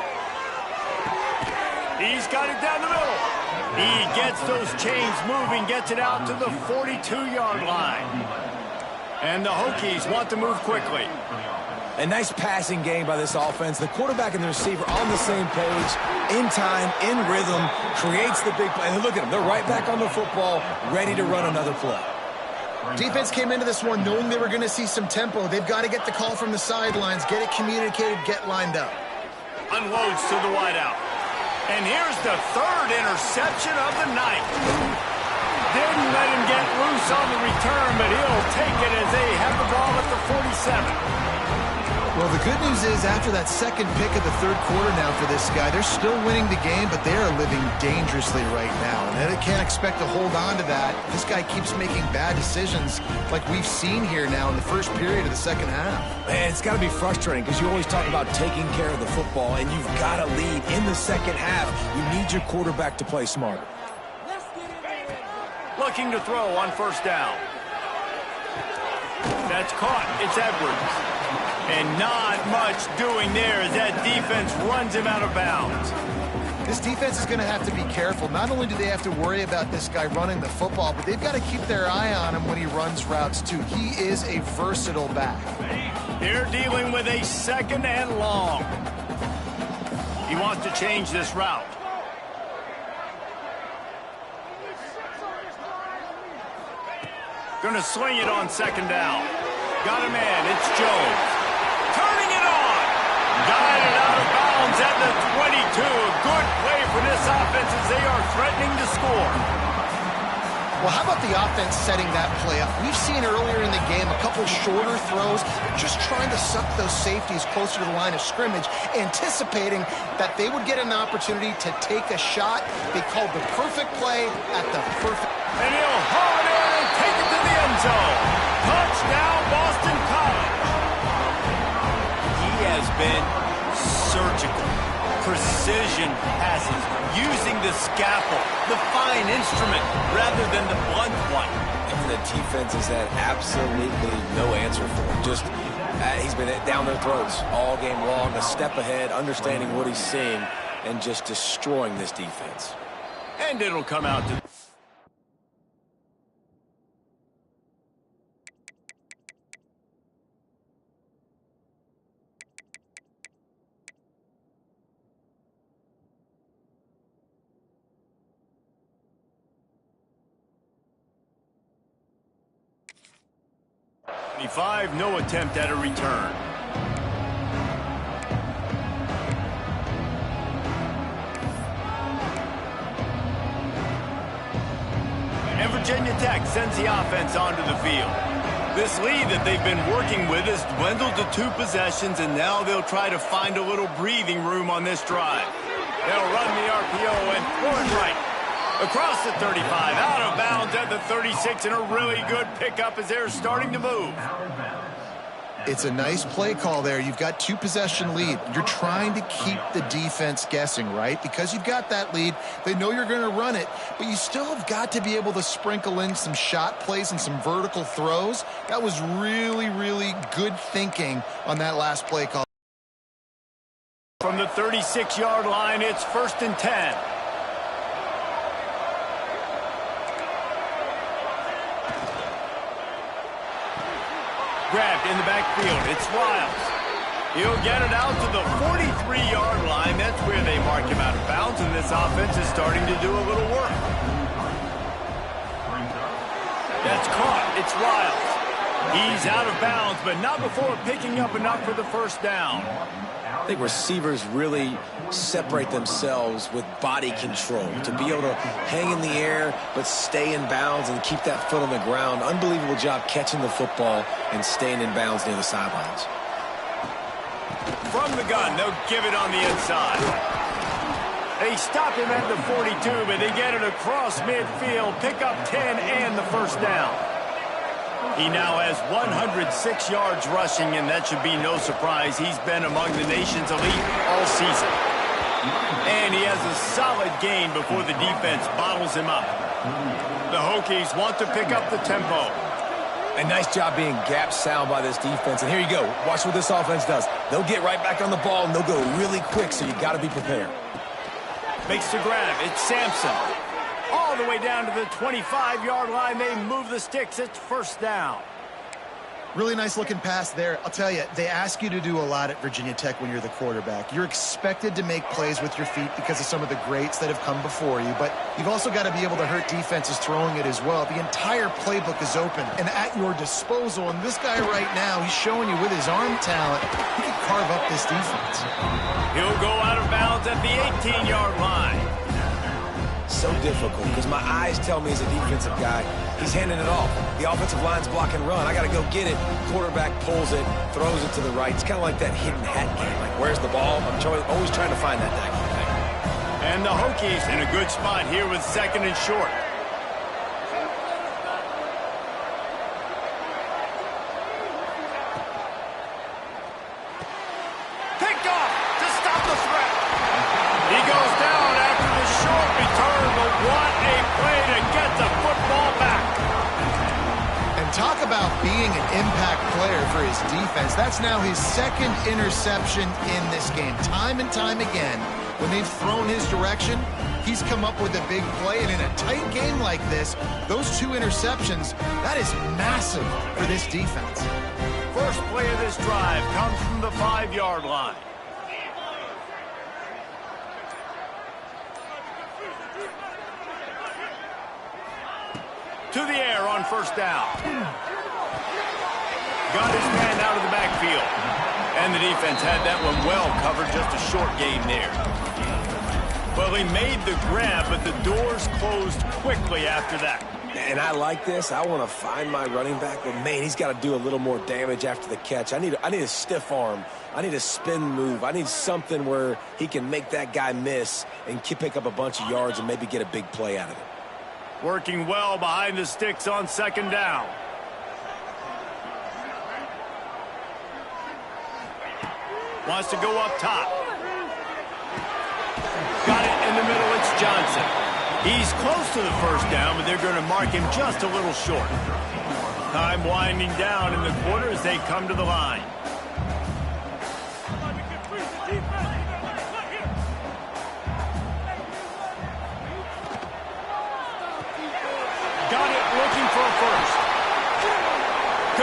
He's got it down the middle. He gets those chains moving, gets it out to the 42-yard line. And the Hokies want to move quickly. A nice passing game by this offense. The quarterback and the receiver on the same page, in time, in rhythm, creates the big play. And look at them. They're right back on the football, ready to run another play. Defense came into this one knowing they were going to see some tempo. They've got to get the call from the sidelines, get it communicated, get lined up. Unloads to the wideout. And here's the 3rd interception of the night. Didn't let him get loose on the return, but he'll take it as they have the ball at the 47. Well, the good news is after that second pick of the 3rd quarter now for this guy, they're still winning the game, but they are living dangerously right now. And they can't expect to hold on to that. This guy keeps making bad decisions like we've seen here now in the first period of the second half. Man, it's got to be frustrating because you always talk about taking care of the football, and you've got to lead in the second half. You need your quarterback to play smarter. Looking to throw on 1st down. That's caught. It's Edwards. And not much doing there as that defense runs him out of bounds. This defense is going to have to be careful. Not only do they have to worry about this guy running the football, but they've got to keep their eye on him when he runs routes too. He is a versatile back. They're dealing with a 2nd and long. He wants to change this route. Going to swing it on 2nd down. Got a man. It's Jones. Turning it on. Got it out of bounds at the 22. A good play for this offense as they are threatening to score. Well, how about the offense setting that play up? We've seen earlier in the game a couple shorter throws, just trying to suck those safeties closer to the line of scrimmage, anticipating that they would get an opportunity to take a shot. They called the perfect play at the perfect... And he'll haul it in and take it to the end zone. Touchdown, Boston College. He has been surgical. Precision passes, using the scalpel, the fine instrument, rather than the blunt one. And the defense has had absolutely no answer for him. Just He's been down their throats all game long, a step ahead, understanding what he's seeing, and just destroying this defense. And it'll come out to... no attempt at a return. And Virginia Tech sends the offense onto the field. This lead that they've been working with has dwindled to 2 possessions, and now they'll try to find a little breathing room on this drive. They'll run the RPO and throw it right. Across the 35, out of bounds at the 36, and a really good pickup as they're starting to move. It's a nice play call there. You've got 2 possession lead. You're trying to keep the defense guessing, right? Because you've got that lead. They know you're going to run it, but you still have got to be able to sprinkle in some shot plays and some vertical throws. That was really, really good thinking on that last play call. From the 36-yard line, it's 1st and 10. Grabbed in the backfield. It's Wiles. He'll get it out to the 43-yard line. That's where they mark him out of bounds, and this offense is starting to do a little work. That's caught. It's Wiles. He's out of bounds, but not before picking up enough for the first down. I think receivers really separate themselves with body control to be able to hang in the air but stay in bounds and keep that foot on the ground. Unbelievable job catching the football and staying in bounds near the sidelines. From the gun, they'll give it on the inside. They stop him at the 42, but they get it across midfield, pick up 10 and the first down. He now has 106 yards rushing, and that should be no surprise. He's been among the nation's elite all season. And he has a solid gain before the defense bottles him up. The Hokies want to pick up the tempo. A nice job being gap sound by this defense. And here you go. Watch what this offense does. They'll get right back on the ball, and they'll go really quick, so you got to be prepared. Makes the grab. It's Sampson. All the way down to the 25-yard line. They move the sticks. It's first down. Really nice looking pass there. I'll tell you, they ask you to do a lot at Virginia Tech when you're the quarterback. You're expected to make plays with your feet because of some of the greats that have come before you, but you've also got to be able to hurt defenses throwing it as well. The entire playbook is open and at your disposal, and this guy right now, he's showing you with his arm talent, he can carve up this defense. He'll go out of bounds at the 18-yard line. So difficult because my eyes tell me as a defensive guy, he's handing it off. The offensive line's block and run. I got to go get it. Quarterback pulls it, throws it to the right. It's kind of like that hidden hat game. Like, where's the ball? I'm always trying to find that thing. And the Hokies in a good spot here with 2nd and short. Picked off to stop the threat. He goes down after the short return, but what a play to get the football back. And talk about being an impact player for his defense. That's now his 2nd interception in this game. Time and time again, when they've thrown his direction, he's come up with a big play. And in a tight game like this, those 2 interceptions, that is massive for this defense. First play of this drive comes from the 5-yard line. To the air on first down. Got his man out of the backfield. And the defense had that one well covered, just a short gain there. Well, he made the grab, but the doors closed quickly after that. And I like this. I want to find my running back, but man, he's got to do a little more damage after the catch. I need a stiff arm. I need a spin move. I need something where he can make that guy miss and pick up a bunch of yards and maybe get a big play out of it. Working well behind the sticks on 2nd down. Wants to go up top. Got it in the middle. It's Johnson. He's close to the first down, but they're going to mark him just a little short. Time winding down in the quarter as they come to the line.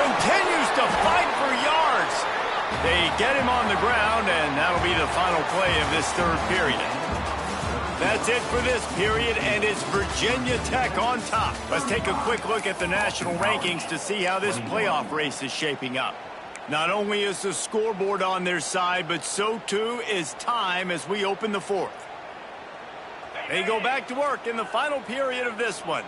Continues to fight for yards. They get him on the ground, and that'll be the final play of this third period. That's it for this period, and it's Virginia Tech on top. Let's take a quick look at the national rankings to see how this playoff race is shaping up. Not only is the scoreboard on their side, but so too is time as we open the fourth. They go back to work in the final period of this one.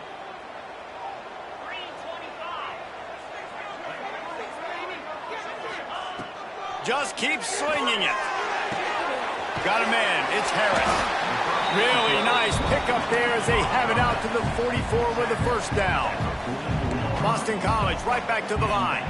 Just keep slinging it. Got a man. It's Harris. Really nice pickup there as they have it out to the 44 with a first down. Boston College right back to the line.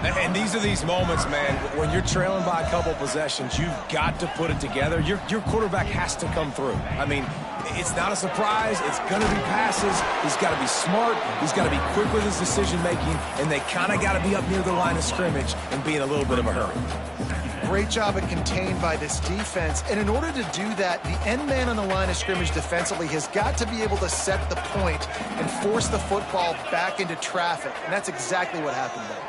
And these are these moments, man, when you're trailing by a couple possessions, you've got to put it together. Your quarterback has to come through. I mean, it's not a surprise. It's going to be passes. He's got to be smart. He's got to be quick with his decision-making, and they kind of got to be up near the line of scrimmage and be in a little bit of a hurry. Great job at contained by this defense. And in order to do that, the end man on the line of scrimmage defensively has got to be able to set the point and force the football back into traffic. And that's exactly what happened there.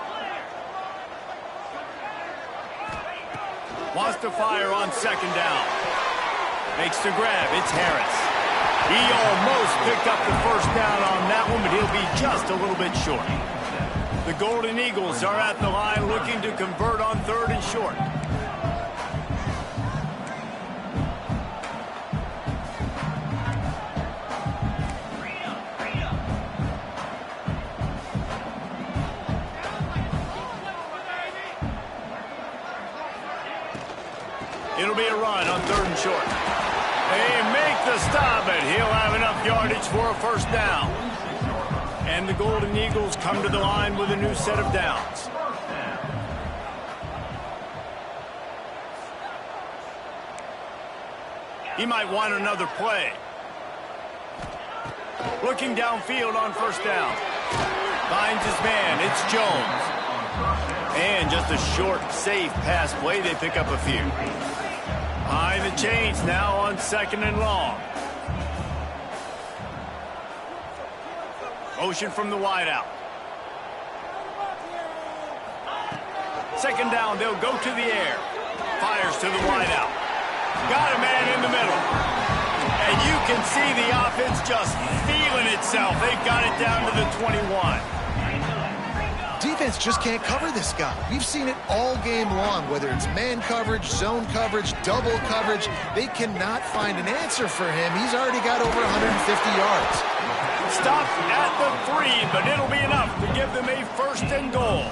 Wants to fire on second down. Makes the grab. It's Harris. He almost picked up the first down on that one, but he'll be just a little bit short. The Golden Eagles are at the line looking to convert on third and short. It'll be a run on third and short. They make the stop, and he'll have enough yardage for a first down. And the Golden Eagles come to the line with a new set of downs. He might want another play. Looking downfield on first down. Finds his man. It's Jones. And just a short, safe pass play. They pick up a few. Behind the chains now on second and long. Motion from the wideout. Second down, they'll go to the air. Fires to the wideout. Got a man in the middle. And you can see the offense just feeling itself. They got it down to the 21. Defense just can't cover this guy. We've seen it all game long, whether it's man coverage, zone coverage, double coverage. They cannot find an answer for him. He's already got over 150 yards. Stopped at the 3, but it'll be enough to give them a first and goal.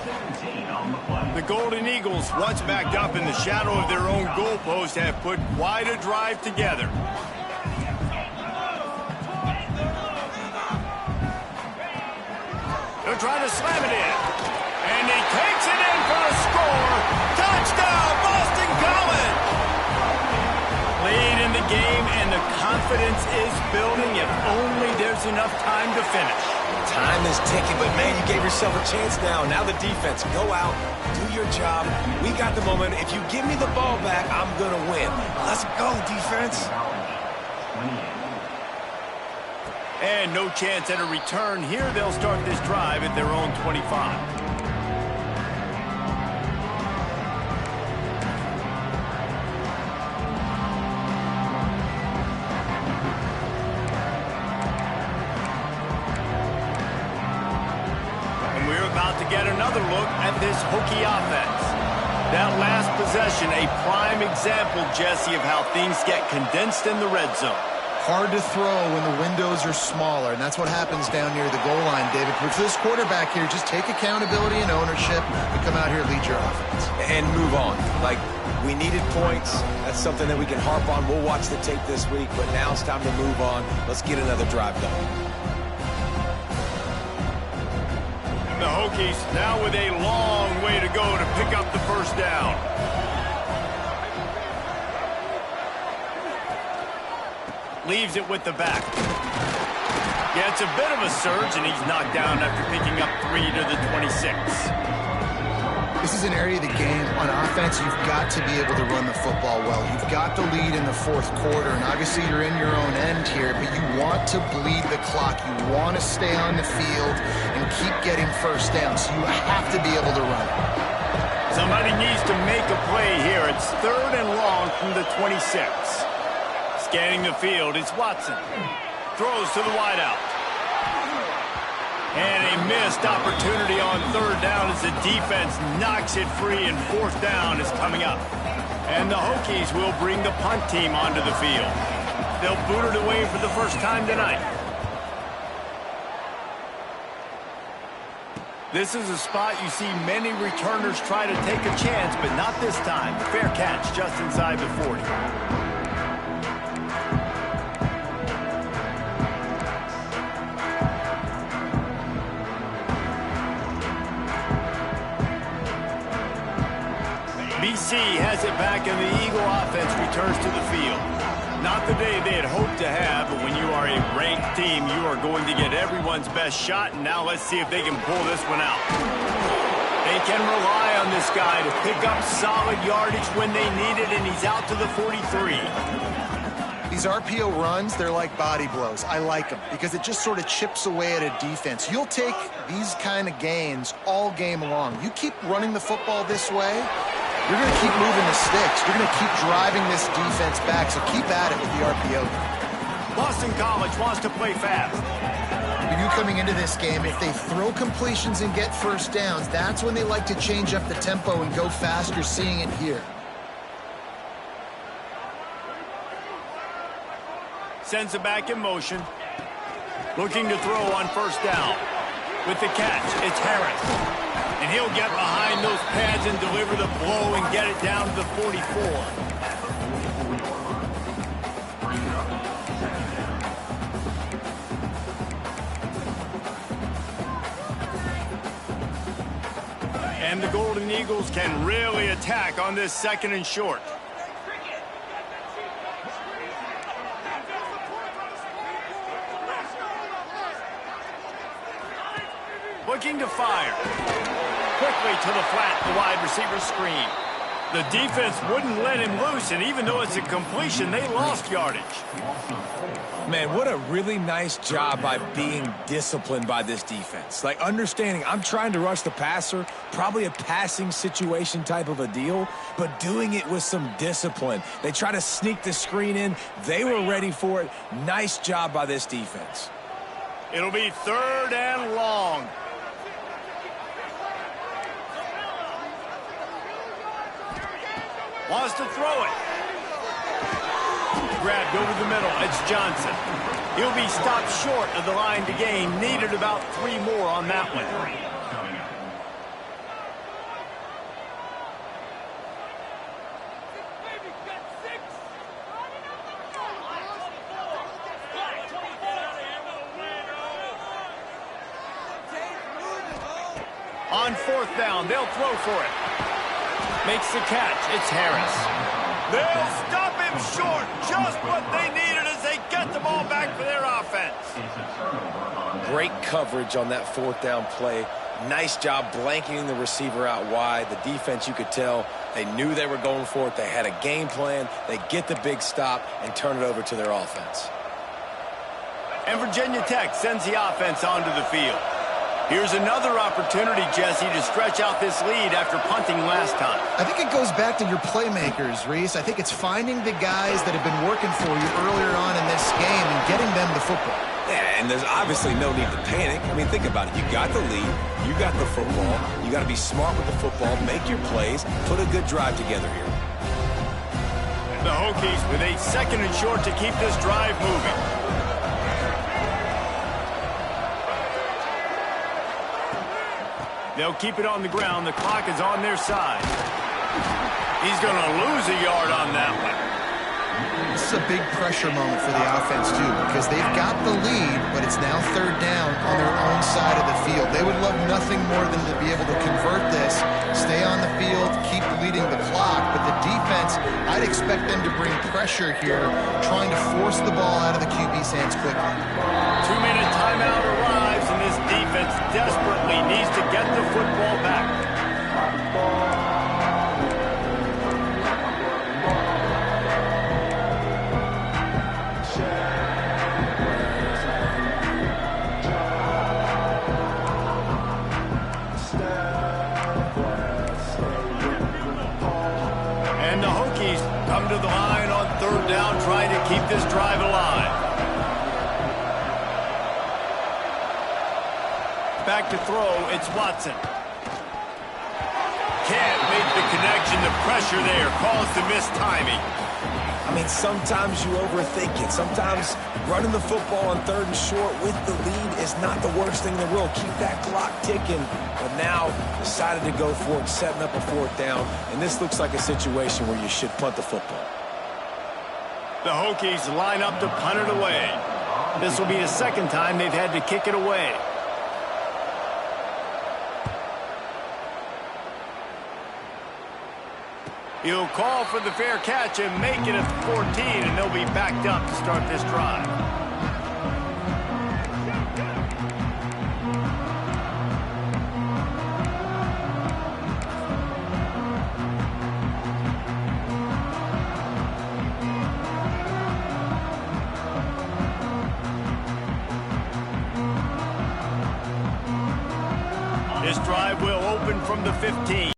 The Golden Eagles, once backed up in the shadow of their own goalpost, have put quite a drive together. They're trying to slam it in. And he takes it in for a score. Touchdown, Boston College! Lead in the game, and the confidence is building if only there's enough time to finish. Time is ticking, but man, you gave yourself a chance now. Now the defense, go out, do your job. We got the moment. If you give me the ball back, I'm going to win. Let's go, defense. And no chance at a return here. They'll start this drive at their own 25. Get another look at this Hokie offense. That last possession, a prime example, Jesse, of how things get condensed in the red zone. Hard to throw when the windows are smaller, and that's what happens down near the goal line, David. But for this quarterback here, just take accountability and ownership and come out here and lead your offense. And move on. Like, we needed points. That's something that we can harp on. We'll watch the tape this week, but now it's time to move on. Let's get another drive done. The Hokies now with a long way to go to pick up the first down. Leaves it with the back. Gets a bit of a surge, and he's knocked down after picking up 3 to the 26. This is an area of the game. On offense, you've got to be able to run the football well. You've got the lead in the fourth quarter, and obviously you're in your own end here, but you want to bleed the clock. You want to stay on the field and keep getting first down, so you have to be able to run it. Somebody needs to make a play here. It's 3rd and long from the 26. Scanning the field, it's Watson. Throws to the wideout. And a missed opportunity on 3rd down as the defense knocks it free, and 4th down is coming up. And the Hokies will bring the punt team onto the field. They'll boot it away for the first time tonight. This is a spot you see many returners try to take a chance, but not this time. Fair catch just inside the 40. BC has it back, and the Eagle offense returns to the field. Not the day they had hoped to have, but when you are a ranked team, you are going to get everyone's best shot, and now let's see if they can pull this one out. They can rely on this guy to pick up solid yardage when they need it, and he's out to the 43. These RPO runs, they're like body blows. I like them because it just sort of chips away at a defense. You'll take these kind of gains all game long. You keep running the football this way, you're going to keep moving the sticks. You're going to keep driving this defense back, so keep at it with the RPO. Boston College wants to play fast. You knew coming into this game, if they throw completions and get first downs, that's when they like to change up the tempo and go fast. You're seeing it here. Sends it back in motion. Looking to throw on 1st down. With the catch, it's Harris. And he'll get behind those pads and deliver the blow and get it down to the 44. And the Golden Eagles can really attack on this 2nd and short. Looking to fire. Quickly to the flat, the wide receiver screen. The defense wouldn't let him loose, and even though it's a completion, they lost yardage. Man, what a really nice job by being disciplined by this defense. Like, understanding I'm trying to rush the passer, probably a passing situation type of a deal, but doing it with some discipline. They try to sneak the screen in. They were ready for it. Nice job by this defense. It'll be 3rd and long. Wants to throw it. Grabbed over the middle. It's Johnson. He'll be stopped short of the line to gain. Needed about 3 more on that one. On 4th down, they'll throw for it. Makes the catch. It's Harris. They'll stop him short. Just what they needed as they get the ball back for their offense. Great coverage on that 4th down play. Nice job blanketing the receiver out wide. The defense, you could tell, they knew they were going for it. They had a game plan. They get the big stop and turn it over to their offense. And Virginia Tech sends the offense onto the field. Here's another opportunity, Jesse, to stretch out this lead after punting last time. I think it goes back to your playmakers, Reese. I think it's finding the guys that have been working for you earlier on in this game and getting them the football. Yeah, and there's obviously no need to panic. I mean, think about it. You got the lead. You got the football. You got to be smart with the football, make your plays, put a good drive together here. The Hokies with a 2nd and short to keep this drive moving. They'll keep it on the ground. The clock is on their side. He's going to lose a yard on that one. This is a big pressure moment for the offense, too, because they've got the lead, but it's now 3rd down on their own side of the field. They would love nothing more than to be able to convert this, stay on the field, keep leading the clock, but the defense, I'd expect them to bring pressure here, trying to force the ball out of the QB's hands quickly. 2-minute timeout arrives, and this defense desperately needs to get the football back. And the Hokies come to the line on third down, trying to keep this drive alive. Back to throw, it's Watson. Can't make the connection. The pressure there caused the missed timing. I mean, sometimes you overthink it. Sometimes running the football on third and short with the lead is not the worst thing in the world. Keep that clock ticking. But now decided to go for it, setting up a fourth down. And this looks like a situation where you should punt the football. The Hokies line up to punt it away. This will be the second time they've had to kick it away. He'll call for the fair catch and make it at 14, and they'll be backed up to start this drive. This drive will open from the 15.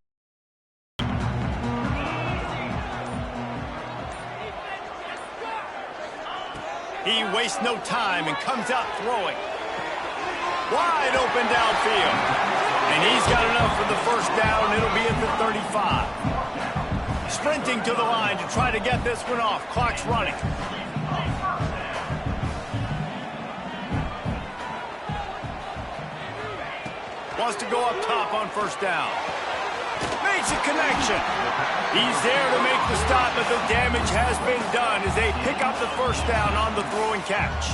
He wastes no time and comes out throwing. Wide open downfield. And he's got enough for the first down. It'll be at the 35. Sprinting to the line to try to get this one off. Clock's running. Wants to go up top on first down. Makes a connection. He's there to make the stop, but the damage has been done as they pick up the first down on the throwing catch.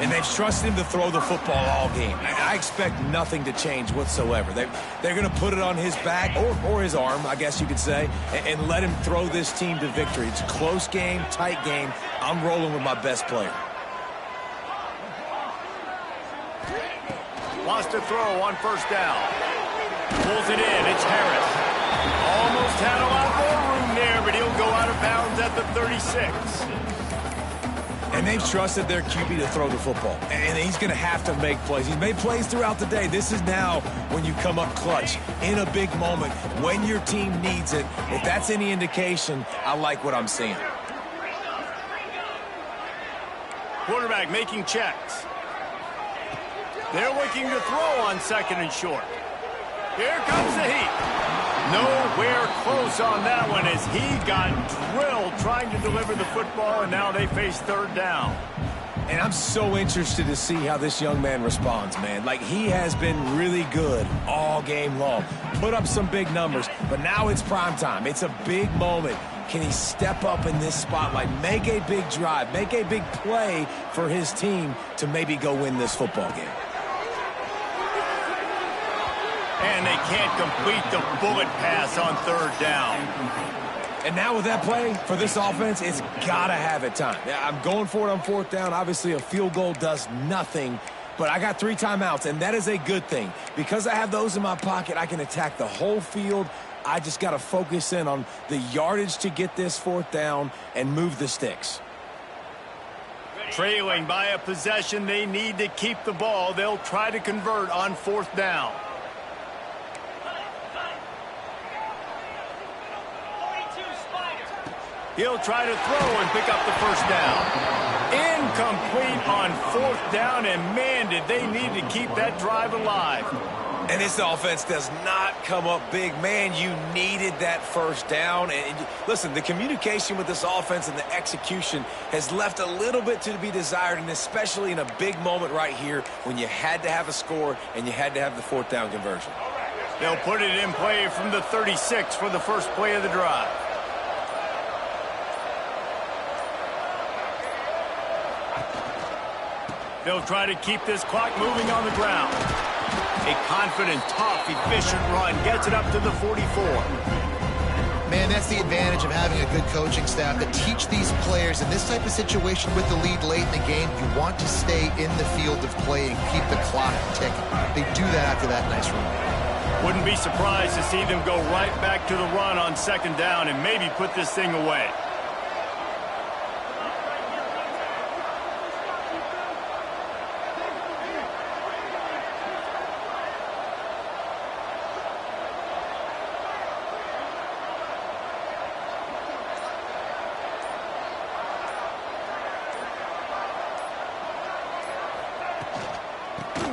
And they've trusted him to throw the football all game. I expect nothing to change whatsoever. They're going to put it on his back, or his arm, I guess you could say, and let him throw this team to victory. It's a close game, tight game. I'm rolling with my best player. Wants to throw on first down. Pulls it in. It's Harris. Almost had a lot more room there, but he'll go out of bounds at the 36. And they've trusted their QB to throw the football. And he's going to have to make plays. He's made plays throughout the day. This is now when you come up clutch in a big moment when your team needs it. If that's any indication, I like what I'm seeing. Quarterback making checks. They're looking to throw on second and short. Here comes the heat. Nowhere close on that one as he got drilled trying to deliver the football, and now they face third down. And I'm so interested to see how this young man responds, man. Like, he has been really good all game long. Put up some big numbers, but now it's prime time. It's a big moment. Can he step up in this spotlight, make a big drive, make a big play for his team to maybe go win this football game? And they can't complete the bullet pass on third down. And now with that play, for this offense, it's got to have it time. I'm going for it on fourth down. Obviously, a field goal does nothing, but I got 3 timeouts, and that is a good thing. Because I have those in my pocket, I can attack the whole field. I just got to focus in on the yardage to get this fourth down and move the sticks. Trailing by a possession, they need to keep the ball. They'll try to convert on fourth down. He'll try to throw and pick up the first down. Incomplete on fourth down, and man, did they need to keep that drive alive. And this offense does not come up big. Man, you needed that first down. And listen, the communication with this offense and the execution has left a little bit to be desired, and especially in a big moment right here when you had to have a score and you had to have the fourth down conversion. They'll put it in play from the 36 for the first play of the drive. They'll try to keep this clock moving on the ground. A confident, tough, efficient run gets it up to the 44. Man, that's the advantage of having a good coaching staff that teach these players in this type of situation with the lead late in the game. You want to stay in the field of play and keep the clock ticking. They do that after that nice run. Wouldn't be surprised to see them go right back to the run on second down and maybe put this thing away.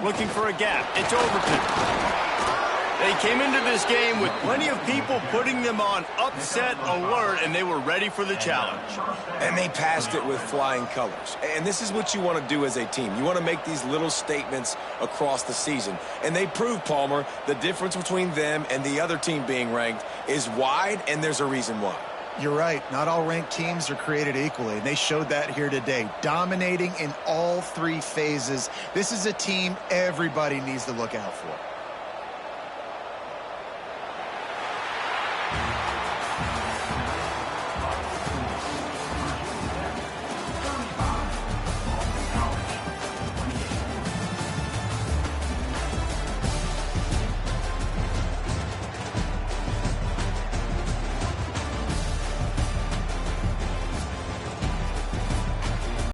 Looking for a gap. It's Overton. They came into this game with plenty of people putting them on upset alert, and they were ready for the challenge. And they passed it with flying colors. And this is what you want to do as a team. You want to make these little statements across the season. And they proved, Palmer, the difference between them and the other team being ranked is wide, and there's a reason why. You're right. Not all ranked teams are created equally, and they showed that here today, dominating in all three phases. This is a team everybody needs to look out for.